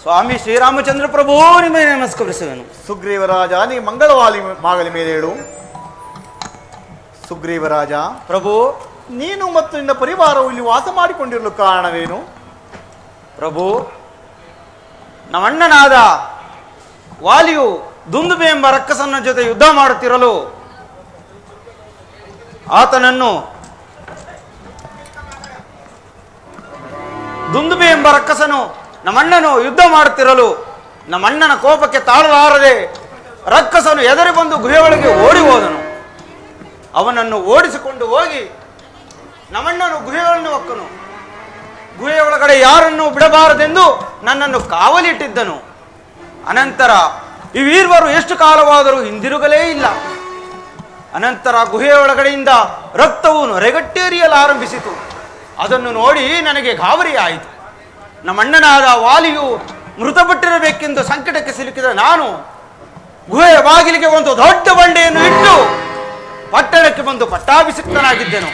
ಸ್ವಾಮಿ ಶ್ರೀರಾಮಚಂದ್ರ ಪ್ರಭು, ನಿಮಗೆ ನಮಸ್ಕರಿಸುವೆನು. ಸುಗ್ರೀವರಾಜ, ನೀ ಮಂಗಳವಾಗಲಿ ಮೇಲೆ ಹೇಳು. ಸುಗ್ರೀವರಾಜ ಪ್ರಭು, ನೀನು ಮತ್ತು ನಿನ್ನ ಪರಿವಾರವು ಇಲ್ಲಿ ವಾಸ ಮಾಡಿಕೊಂಡಿರಲು ಕಾರಣವೇನು? ಪ್ರಭು, ನಮ್ಮಣ್ಣನಾದ ವಾಲಿಯು ದುಂದುಬೆ ಎಂಬ ರಕ್ಕಸನ ಜೊತೆ ಯುದ್ಧ ಮಾಡುತ್ತಿರಲು ದುಂದುಬೆ ಎಂಬ ರಕ್ಕಸನು ನಮ್ಮಣ್ಣನು ಯುದ್ಧ ಮಾಡುತ್ತಿರಲು ನಮ್ಮಣ್ಣನ ಕೋಪಕ್ಕೆ ತಾಳಲಾರದೆ ರಕ್ಕಸನು ಎದುರಿ ಬಂದು ಗುಹೆಯೊಳಗೆ ಓಡಿ ಹೋದನು. ಅವನನ್ನು ಓಡಿಸಿಕೊಂಡು ಹೋಗಿ ನಮ್ಮಣ್ಣನು ಗುಹೆಗಳನ್ನು ಹೊಕ್ಕನು. ಗುಹೆಯ ಒಳಗಡೆ ಯಾರನ್ನು ಬಿಡಬಾರದೆಂದು ನನ್ನನ್ನು ಕಾವಲಿಟ್ಟಿದ್ದನು. ಅನಂತರ ಈ ವೀರವರು ಎಷ್ಟು ಕಾಲವಾದರೂ ಹಿಂದಿರುಗಲೇ ಇಲ್ಲ. ಅನಂತರ ಗುಹೆಯ ಒಳಗಡೆಯಿಂದ ರಕ್ತವು ನೊರೆಗಟ್ಟೇರಿಯಲು ಆರಂಭಿಸಿತು. ಅದನ್ನು ನೋಡಿ ನನಗೆ ಗಾಬರಿ ಆಯಿತು. ನಮ್ಮಣ್ಣನಾದ ವಾಲಿಯು ಮೃತಪಟ್ಟಿರಬೇಕೆಂದು ಸಂಕಟಕ್ಕೆ ಸಿಲುಕಿದ ನಾನು ಗುಹೆಯ ಬಾಗಿಲಿಗೆ ಒಂದು ದೊಡ್ಡ ಬಂಡೆಯನ್ನು ಇಟ್ಟು ಪಟ್ಟಣಕ್ಕೆ ಬಂದು ಪಟ್ಟಾಭಿಷಿಕ್ತನಾಗಿದ್ದೆನು.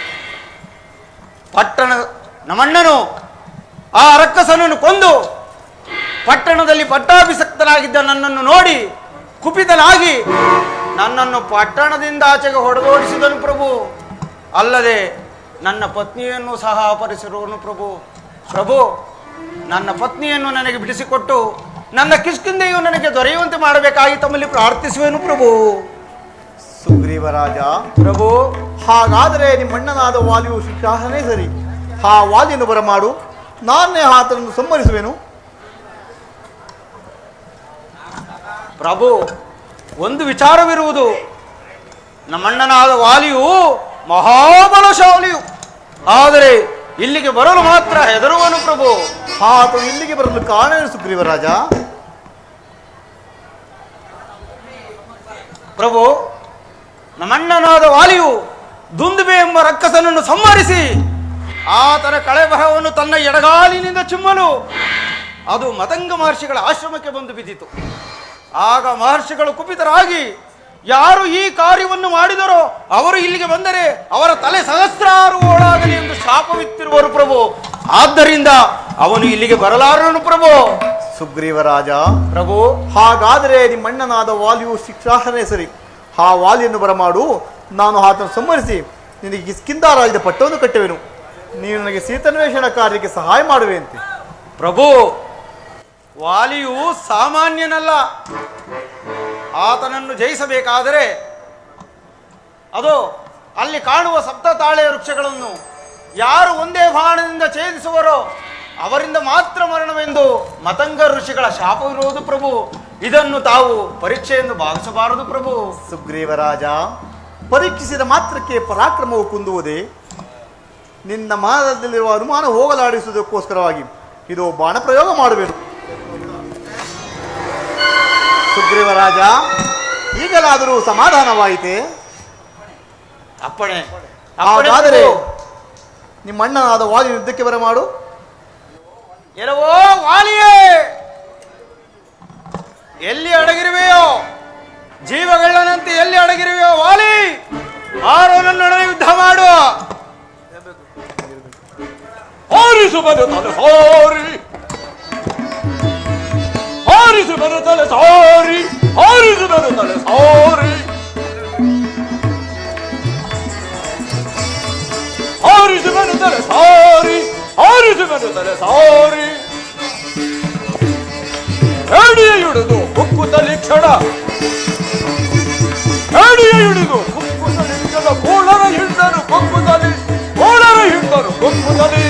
ನಮ್ಮಣ್ಣನು ಆ ರಕ್ಕಸನನ್ನು ಕೊಂದು ಪಟ್ಟಣದಲ್ಲಿ ಪಟ್ಟಾಭಿಷಕ್ತನಾಗಿದ್ದ ನನ್ನನ್ನು ನೋಡಿ ಕುಪಿತನಾಗಿ ನನ್ನನ್ನು ಪಟ್ಟಣದಿಂದ ಆಚೆಗೆ ಹೊಡೆದೋಡಿಸಿದನು ಪ್ರಭು. ಅಲ್ಲದೆ ನನ್ನ ಪತ್ನಿಯನ್ನು ಸಹ ಅಪಹರಿಸಿರುವನು ಪ್ರಭು. ಪ್ರಭು, ನನ್ನ ಪತ್ನಿಯನ್ನು ನನಗೆ ಬಿಡಿಸಿಕೊಟ್ಟು ನನ್ನ ಕಿಷ್ಕಿಂದೆಯು ನನಗೆ ದೊರೆಯುವಂತೆ ಮಾಡಬೇಕಾಗಿ ತಮ್ಮಲ್ಲಿ ಪ್ರಾರ್ಥಿಸುವೆನು ಪ್ರಭು. ಸುಗ್ರೀವರಾಜ, ಪ್ರಭು, ಹಾಗಾದರೆ ನಿಮ್ಮಣ್ಣನಾದ ವಾಲಿಯು ಶಿಕ್ಷಾಸನೇ ಸರಿ. ಆ ವಾಲಿಯನ್ನು ಬರಮಾಡು, ನಾನೇ ಆತನನ್ನು ಸಂಹರಿಸುವೆನು. ಪ್ರಭು, ಒಂದು ವಿಚಾರವಿರುವುದು. ನಮ್ಮಣ್ಣನಾದ ವಾಲಿಯು ಮಹಾಬಲಶಾಲಿಯು. ಆದರೆ ಇಲ್ಲಿಗೆ ಬರಲು ಮಾತ್ರ ಹೆದರುವನು ಪ್ರಭು. ಆತನು ಇಲ್ಲಿಗೆ ಬರಲು ಕಾರಣ ಸುಗ್ರೀವರಾಜ? ಪ್ರಭು, ನಮ್ಮಣ್ಣನಾದ ವಾಲಿಯು ದುಂದುಬೆ ಎಂಬ ರಕ್ಕಸನನ್ನು ಸಂಹರಿಸಿ ಆತನ ಕಳೆಬರಹವನ್ನು ತನ್ನ ಎಡಗಾಲಿನಿಂದ ಚಿಮ್ಮಲು ಅದು ಮತಂಗ ಮಹರ್ಷಿಗಳ ಆಶ್ರಮಕ್ಕೆ ಬಂದು ಬಿದ್ದಿತು. ಆಗ ಮಹರ್ಷಿಗಳು ಕುಪಿತರಾಗಿ, ಯಾರು ಈ ಕಾರ್ಯವನ್ನು ಮಾಡಿದರೋ ಅವರು ಇಲ್ಲಿಗೆ ಬಂದರೆ ಅವರ ತಲೆ ಸಹಸ್ರಾರು ಓಳಾಗಲಿ ಎಂದು ಶಾಪವಿತ್ತಿರುವರು ಪ್ರಭು. ಆದ್ದರಿಂದ ಅವನು ಇಲ್ಲಿಗೆ ಬರಲಾರನು ಪ್ರಭು. ಸುಗ್ರೀವರಾಜ, ಪ್ರಭು, ಹಾಗಾದರೆ ನಿಮ್ಮಣ್ಣನಾದ ವಾಲಿಯು ಶಿಕ್ಷಾರ್ಹನೇ ಸರಿ. ಆ ವಾಲಿಯನ್ನು ಬರಮಾಡು, ನಾನು ಆತನ ಸಂಹರಿಸಿ ನಿನಗೆ ಕಿಷ್ಕಿಂಧ ರಾಜ್ಯದ ಪಟ್ಟವನ್ನು ಕಟ್ಟುವೆನು. ನೀನು ನನಗೆ ಸೀತನ್ವೇಷಣ ಕಾರ್ಯಕ್ಕೆ ಸಹಾಯ ಮಾಡುವೆ ಅಂತೆ. ಪ್ರಭು, ವಾಲಿಯು ಸಾಮಾನ್ಯನಲ್ಲ. ಆತನನ್ನು ಜಯಿಸಬೇಕಾದರೆ ಅದು ಅಲ್ಲಿ ಕಾಣುವ ಸಪ್ತ ತಾಳೆ ವೃಕ್ಷಗಳನ್ನು ಯಾರು ಒಂದೇ ಬಾಣದಿಂದ ಛೇದಿಸುವರೋ ಅವರಿಂದ ಮಾತ್ರ ಮರಣವೆಂದು ಮತಂಗ ಋಷಿಗಳ ಶಾಪವಿರುವುದು ಪ್ರಭು. ಇದನ್ನು ತಾವು ಪರೀಕ್ಷೆಯನ್ನು ಭಾವಿಸಬಾರದು ಪ್ರಭು. ಸುಗ್ರೀವರಾಜ, ಪರೀಕ್ಷಿಸಿದ ಮಾತ್ರಕ್ಕೆ ಪರಾಕ್ರಮವು ಕುಂದುವುದೇ? ನಿನ್ನ ಮನದಲ್ಲಿರುವ ಅನುಮಾನ ಹೋಗಲಾಡಿಸುವುದಕ್ಕೋಸ್ಕರವಾಗಿ ಇದು ಬಾಣ ಪ್ರಯೋಗ ಮಾಡುವೆನು. ಸುಗ್ರೀವರಾಜ, ಈಗಲಾದರೂ ಸಮಾಧಾನವಾಯಿತೆ? ಅಪ್ಪಣೆ. ಹಾಗಾದರೆ ನಿಮ್ಮಣ್ಣನಾದ ವಾಲಿ ಯುದ್ಧಕ್ಕೆ ಬರಮಾಡು. ಎಲ್ಲವೋ ವಾಲಿಯೇ, ಎಲ್ಲಿ ಅಡಗಿರುವೆಯೋ? ಜೀವಗಳ್ಳನಂತೆ ಎಲ್ಲಿ ಅಡಗಿರುವೆಯೋ ವಾಲಿ? ಆರೋನನ್ನೊಡನೆ ಯುದ್ಧ ಮಾಡು. ಹಾರಿಸು ಬರುತ್ತಲೆ ಸಾರಿ, ಹಾರಿಸು ಬರುತ್ತಲೆ ಸಾರಿ, ಹಾರಿಸು ಬರುತ್ತಲೆ ಸಾರಿ, ಹಾರಿಸು ಬರುತ್ತಲೆ ಸಾರಿ, ಹಾರಿಸು ಬರುತ್ತಲೆ ಸಾರಿ. ಎಡಿಯ ಹಿಡಿದು ಕುಕ್ಕುತ್ತಲಿ ಕ್ಷಣ, ಎಡಿಯ ಹಿಡಿದು ಕುಕ್ಕುತ್ತಲಿ ಕ್ಷಣ, ಕೋಳರ ಹಿಂಡನು ಕುಕ್ಕುತ್ತಲಿ, ಕೋಳರ ಹಿಂಡನು ಕುಕ್ಕುತ್ತಲಿ,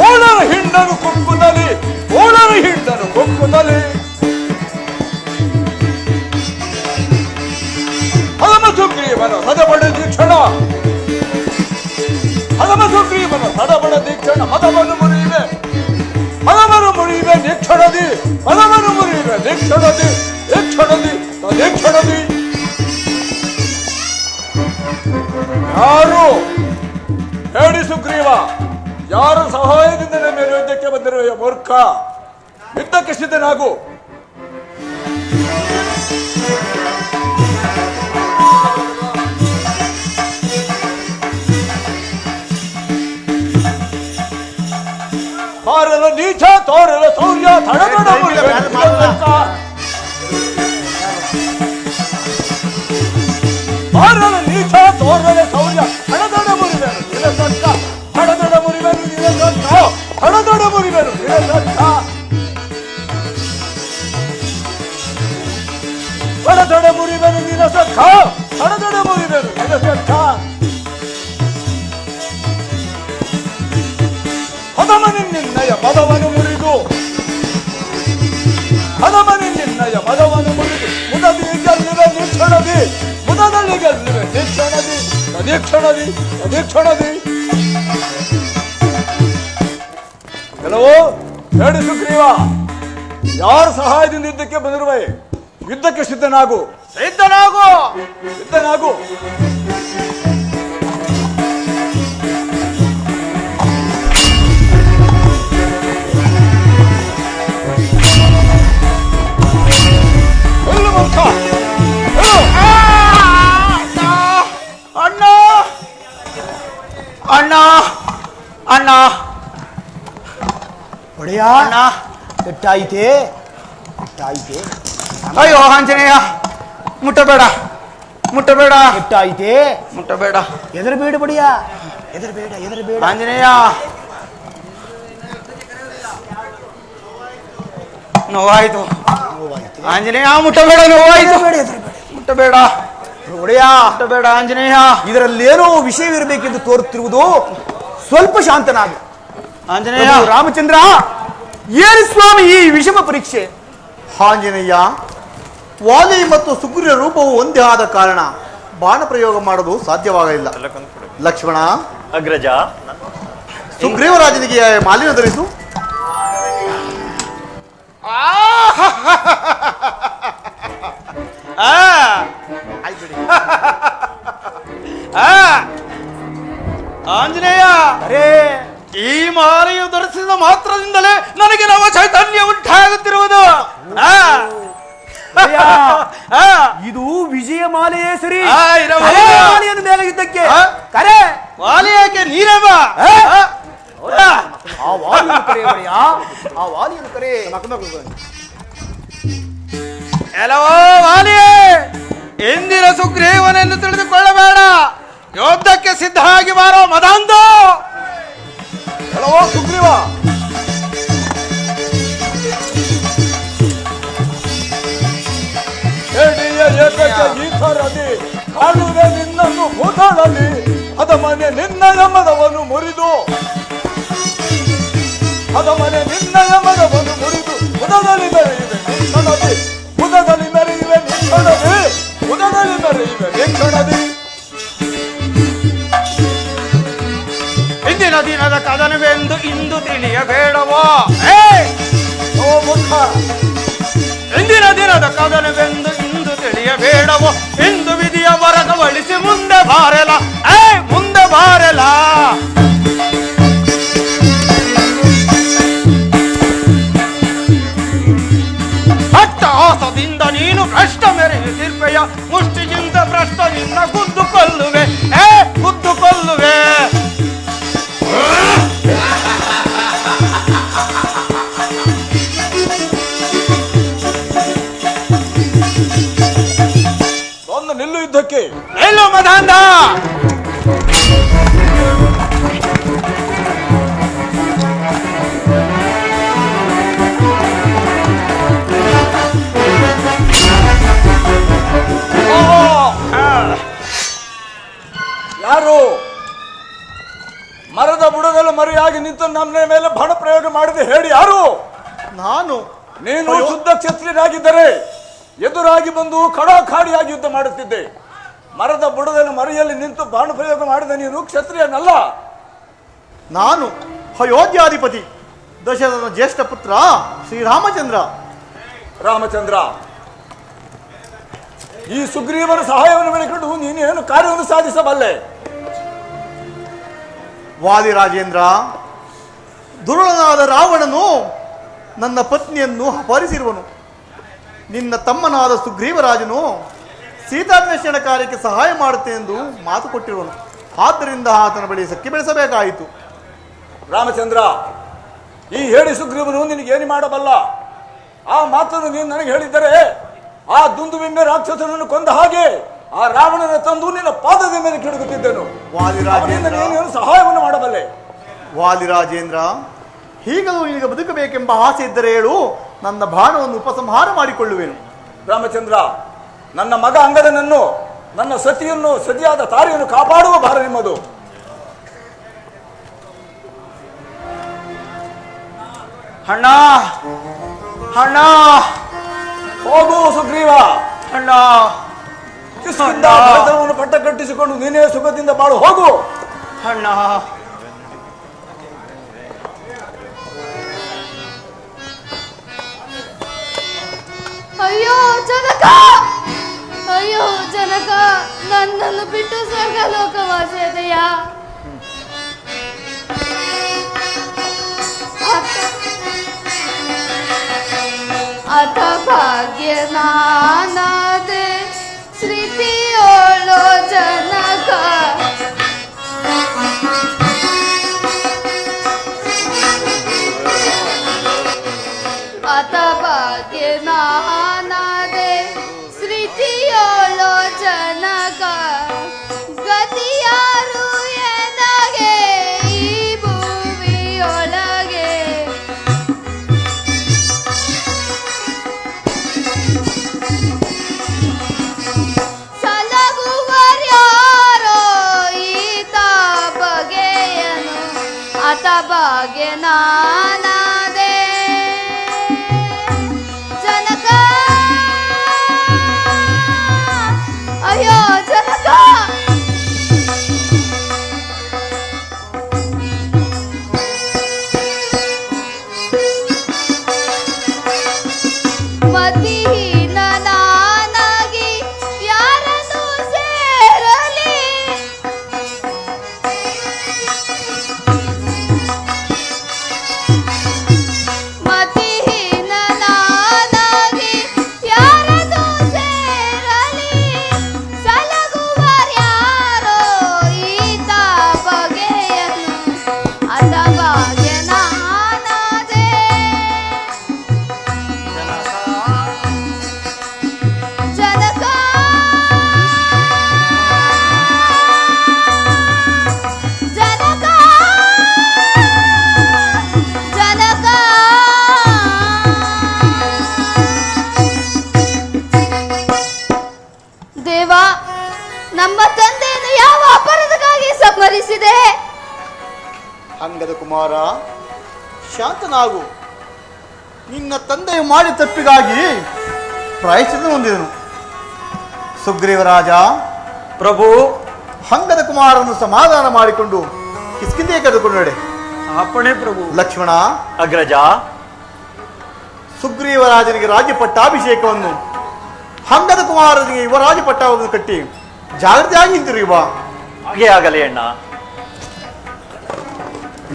ಓಳರ ಹಿಂಡನು ಕುಕ್ಕುತ್ತಲಿ, ಓಳರ ಹಿಂಡನು ಕುಕ್ಕುತ್ತಲಿ. ಹದಮ ಸುಗ್ರೀವನ ಸದಬಡ ದೀಕ್ಷಣ, ಹದಮ ಸುಗ್ರೀವನ ಸದಬಡ ದೀಕ್ಷಣ, ಹದವನ್ನು ಮುರಿಯುವೆ, ಹದವನ್ನು ಮುರಿಯುವೆ ದೀಕ್ಷಣದಿ, ಹದವನ್ನು ಮುರಿಯುವೆ ದೀಕ್ಷಣದಿ, ದೀಕ್ಷಣದಿ ದೀಕ್ಷಣದಿ. ಯಾರು ಹೇಳಿ ಸುಗ್ರೀವ, ಯಾರು ಸಹಾಯದಿಂದ ನನ್ನ ಯುದ್ಧಕ್ಕೆ ಬಂದಿರುವ ಮೂರ್ಖ? ಯುದ್ಧಕ್ಕೆ ಸಿದ್ಧನಾಗು. ತೋರಲ ನೀಚ, ತೋರಲ ಸೂರ್ಯ, ತಡತಡ ಮುರಿವೆ ನಿಲಸಕ್ಕ, ತೋರಲ ನೀಚ, ತೋರಲ ಸೌರ್ಯ, ತಡತಡ ಮುರಿವೆ ನಿಲಸಕ್ಕ, ತಡತಡ ಮುರಿವೆ ನಿಲಸಕ್ಕ, ತಡತಡ ಮುರಿವೆ ನಿಲಸಕ್ಕ, ತಡತಡ ಮುರಿವೆ ನಿಲಸಕ್ಕ, ತಡತಡ ಮುರಿವೆ ನಿಲಸಕ್ಕ. ಹದಮನಿನ್ನಯ ಮದವನ್ನು ಮುರಿದು, ಹದಮನಿನ್ನಯ ಮದವನ್ನು ಮುರಿದು, ಮುದದಿ ಗೆಲ್ಲುವೆ ನಿಕ್ಷಣದಿ, ಮುದದಲ್ಲಿ ಗೆಲ್ಲುವೆ ನಿಕ್ಷಣದಿ, ತದೀಕ್ಷಣದಿ ತದೀಕ್ಷಣದಿ. ಕೆಲವು ಹೇಳಿ ಸುಗ್ರೀವ, ಯಾರ ಸಹಾಯದಿಂದ ಯುದ್ಧಕ್ಕೆ ಬಂದಿರುವೆ? ಯುದ್ಧಕ್ಕೆ ಸಿದ್ಧನಾಗು. ಸಿದ್ಧನಾಗು, ಸಿದ್ಧನಾಗು. ಅಣ್ಣ, ಅಣ್ಣ, ಅಣ್ಣ, ಒಡೆಯ, ಅಣ್ಣ. ಎಟ್ಟಾಯಿತೆ, ಎಟ್ಟಾಯಿತೆ, ಅಯ್ಯೋ ಆಂಜನೇಯ, ಮುಟ್ಟಬೇಡ, ಮುಟ್ಟಬೇಡ, ಎಟ್ಟಾಯಿತೆ, ಮುಟ್ಟಬೇಡ. ಎದರಬೇಡ ಬಡಿಯ, ಎದರಬೇಡ, ಎದರಬೇಡ. ಆಂಜನೇಯ, ನೋವಾಯ್ತು. ಆಂಜನೇಯ, ಮುಟ್ಟಬೇಡ, ನೋವಾಯ್ತು. ಮುಟ್ಟಬೇಡ ಒಡೆಯ, ಮುಟ್ಟಬೇಡ ಆಂಜನೇಯ. ಇದರಲ್ಲೇನೋ ವಿಷಯವಿರಬೇಕೆಂದು ತೋರುತ್ತಿರುವುದು. ಸ್ವಲ್ಪ ಶಾಂತನಾಗು. ಆಂಜನೇಯ, ಪ್ರಭು ರಾಮಚಂದ್ರ, ಏನು ಸ್ವಾಮಿ ಈ ವಿಷಮ ಪರೀಕ್ಷೆ? ಆಂಜನೇಯ, ವಾಲಿ ಮತ್ತು ಸುಗ್ರೀವ ರೂಪವು ಒಂದೇ ಆದ ಕಾರಣ ಬಾಣ ಪ್ರಯೋಗ ಮಾಡಲು ಸಾಧ್ಯವಾಗಲಿಲ್ಲ. ಲಕ್ಷ್ಮಣ, ಅಗ್ರಜ, ಸುಗ್ರೀವರಾಜನಿಗೆ ಮಾಲಿನ್ಯ ಧರಿಸು. ಆ ಆಂಜನೇಯ, ಈ ಮಾಲೆಯು ಧರಿಸಿದ ಮಾತ್ರದಿಂದಲೇ ನನಗೆ ನವ ಚೈತನ್ಯ ಉಂಟಾಗುತ್ತಿರುವುದು. ಇದು ವಿಜಯ ಮಾಲೆಯೇ ಸರಿ. ಇರಬಹುದು. ಮಾಲೆಯನ್ನು ಮೇಲೆ ಯುದ್ಧಕ್ಕೆ ಕರೆ ಮಾಲೆ ಯಾಕೆ ನೀರೇ ಬಾ. ಆ ವಾಲಿಯನ್ನು ಕರೆ ಒಡೆಯ, ಆ ವಾಲಿಯನ್ನು ಕರೆ. ಎಲ್ಲವೋ ವಾಲಿಯೇ, ಎಂದಿನ ಸುಗ್ರೀವನೆಂದು ತಿಳಿದುಕೊಳ್ಳಬೇಡ. ಯೋಧಕ್ಕೆ ಸಿದ್ಧ ಆಗಿ ಬಾರೋ ಮದಾಂಧ. ಎಲ್ಲವೋ ಸುಗ್ರೀವ, ಈ ಥರದಿ ಕಾಣುವೆ ನಿನ್ನನ್ನು ಭೂತಾಳಲ್ಲಿ ಅದ ಮನೆ ನಿನ್ನಯ ಮದವನ್ನು ಮುರಿದು, ಅದ ಮನೆ ನಿನ್ನಯ ಮದವನ್ನು ಮುರಿದು ಉದದಲ್ಲಿ ಮೆರೆಯುವೆ ನಿಂಕಣದಿ, ಉದದಲ್ಲಿ ಮೆರೆಯುವೆ ನಿಂಕಣದಿ, ಉದದಲ್ಲಿ ಮೆರೆಯುವೆ ನಿಂಕಣದಿ. ಇಂದಿನ ದಿನದ ಕದನವೆಂದು ಇಂದು ತಿಳಿಯಬೇಡವೋ. ಓ ಮುಖ, ಇಂದಿನ ದಿನದ ಕದನವೆಂದು ಇಂದು ತಿಳಿಯಬೇಡವೋ. ಇಂದು ವಿಧಿಯ ಬರಗವಳಿಸಿ ಮುಂದೆ ಬಾರೆಲ, ಮುಂದೆ ಬಾರೆಲ. ಅಟ್ಟಹಾಸದಿಂದ ನೀನು ಭ್ರಷ್ಟ ಮೆರೆಯುತ್ತಿರ್ಪೆಯ, ಮುಷ್ಟಿಯಿಂದ ಭ್ರಷ್ಟ ನಿನ್ನ ಗುದ್ದು ಕೊಲ್ಲುವೆ, ಗುದ್ದು ಕೊಲ್ಲುವೆ. ಒಂದು ನಿಲ್ಲು ಯುದ್ಧಕ್ಕೆ. ಎಲ್ಲೋ ಮದಾಂಧ. ಯಾರು ಮರದ ಬುಡದಲ್ಲಿ ಮರೆಯಾಗಿ ನಿಂತು ನಮ್ಮ ಮೇಲೆ ಬಾಣ ಪ್ರಯೋಗ ಮಾಡಿದೆ ಹೇಳಿ ಯಾರು? ನಾನು. ನೀನು ಶುದ್ಧ ಕ್ಷತ್ರಿಯರಾಗಿದ್ದರೆ ಎದುರಾಗಿ ಬಂದು ಖಡಾಖಾಡಿಯಾಗಿ ಯುದ್ಧ ಮಾಡುತ್ತಿದ್ದೆ. ಮರದ ಬುಡದಲ್ಲಿ ಮರೆಯಲ್ಲಿ ನಿಂತು ಬಾಣ ಪ್ರಯೋಗ ಮಾಡಿದ ನೀನು ಕ್ಷತ್ರಿಯನಲ್ಲ. ನಾನು ಅಯೋಧ್ಯಾಧಿಪತಿ ದಶರಥನ ಜ್ಯೇಷ್ಠ ಪುತ್ರ ಶ್ರೀರಾಮಚಂದ್ರ. ರಾಮಚಂದ್ರ, ಈ ಸುಗ್ರೀವನ ಸಹಾಯವನ್ನು ಬೆಳೆಕೊಂಡು ನೀನೇನು ಕಾರ್ಯವನ್ನು ಸಾಧಿಸಬಲ್ಲೆ? ವಾಲಿರಾಜೇಂದ್ರ, ದುರುಳನಾದ ರಾವಣನು ನನ್ನ ಪತ್ನಿಯನ್ನು ಅಪಹರಿಸಿರುವನು. ನಿನ್ನ ತಮ್ಮನಾದ ಸುಗ್ರೀವರಾಜನು ಸೀತಾನ್ವೇಷಣ ಕಾರ್ಯಕ್ಕೆ ಸಹಾಯ ಮಾಡುತ್ತೇನೆಂದು ಮಾತು ಕೊಟ್ಟಿರುವನು. ಆದ್ದರಿಂದ ಆತನ ಬಳಿ ಸಖಿ ಬೆಳೆಸಬೇಕಾಯಿತು. ರಾಮಚಂದ್ರ, ಈ ಹೇಳಿ ಸುಗ್ರೀವನು ನಿನಗೇನು ಮಾಡಬಲ್ಲ? ಆ ಮಾತನ್ನು ನೀನು ನನಗೆ ಹೇಳಿದ್ದರೆ ಆ ದುಂದುವೆಂಬೆ ರಾಕ್ಷಸನನ್ನು ಕೊಂದ ಹಾಗೆ ಆ ರಾವಣನ ತಂದು ನಿನ್ನ ಪಾದದ ಮೇಲೆ ಕೆಡಗುತ್ತಿದ್ದೆನು. ವಾಲಿರಾಜೇಂದ್ರ, ನೀನು ಸಹಾಯವನ್ನು ಮಾಡಬಲ್ಲೆ? ವಾಲಿರಾಜೇಂದ್ರ, ಹೀಗಲೂ ಈಗ ಬದುಕಬೇಕೆಂಬ ಆಸೆ ಇದ್ದರೆ ಹೇಳು, ನನ್ನ ಬಾಣವನ್ನು ಉಪಸಂಹಾರ ಮಾಡಿಕೊಳ್ಳುವೆನು. ರಾಮಚಂದ್ರ, ನನ್ನ ಮಗ ಅಂಗದನನ್ನು, ನನ್ನ ಸತಿಯನ್ನು, ಸತಿಯಾದ ತಾರಿಯನ್ನು ಕಾಪಾಡುವ ಭಾರ ನಿಮ್ಮದು. ಅಣ್ಣ, ಅಣ್ಣ, ಹೋಗು ಸುಗ್ರೀವ. ಅಣ್ಣ, ಕಿಷ್ಕಿಂಧ ಭರತನನ್ನು ಪಟ್ಟ ಕಟ್ಟಿಸಿಕೊಂಡು ನೀನೇ ಸುಖದಿಂದ ಬಾಳು, ಹೋಗು. ಅಣ್ಣ. ಅಯ್ಯೋ ಜನಕ, ಅಯ್ಯೋ ಜನಕ, ನನ್ನನ್ನು ಬಿಟ್ಟು ಸ್ವರ್ಗ ಲೋಕವಾಸಿಯದೆಯ. ಅಥ ಭಾಗ್ಯ ನಾನಾದೆ ಶ್ರೀತಿಯೋಳೋ ಜನಕ. ಅಥ ಭಾಗ್ಯ ನಾನಾದೆ ಶ್ರೀತಿಯೋಳೋ ಜನಕ. ಗತಿಯಾರು ಎನಗೆ ಈ ಭೂಮಿಯೊಳಗೆ. ಸಲಗುವರ್ಯಾರೋ ಈತ ಬಗೆಯನು. ಅಥ ಭಾಗ್ಯ ನಾನಾದೆ ಜನಕ. ಅಯ್ಯೋ ಜನಕ, ಮತಿಹೀನ ನಾನಾಗಿ ಯಾರನ್ನು ಸೇರಲಿ. ಅಂಗದ ಕುಮಾರ, ಶಾಂತನಾಗು. ನಿನ್ನ ತಂದೆಯು ಮಾಡಿದ ತಪ್ಪಿಗಾಗಿ ಪ್ರಾಯಶ್ಚಿತ್ತ ಹೊಂದಿದನು. ಸುಗ್ರೀವರಾಜ, ಪ್ರಭು, ಅಂಗದ ಕುಮಾರನ್ನು ಸಮಾಧಾನ ಮಾಡಿಕೊಂಡು ಕಿಷ್ಕಿಂಧೆಗೆ ಕರೆದುಕೊಂಡು ನಡೆ. ಅಪ್ಪಣೆ ಪ್ರಭು. ಲಕ್ಷ್ಮಣ, ಅಗ್ರಜ, ಸುಗ್ರೀವರಾಜನಿಗೆ ರಾಜ್ಯ ಪಟ್ಟಾಭಿಷೇಕವನ್ನು, ಅಂಗದ ಕುಮಾರನಿಗೆ ಯುವರಾಜ ಪಟ್ಟವನ್ನು ಕಟ್ಟಿ ಜಾಗ್ರತೆಯಾಗಿ ಹಿಂತಿರುಗಿ ಬಾ. ಹಾಗೆ ಆಗಲಿ ಅಣ್ಣ.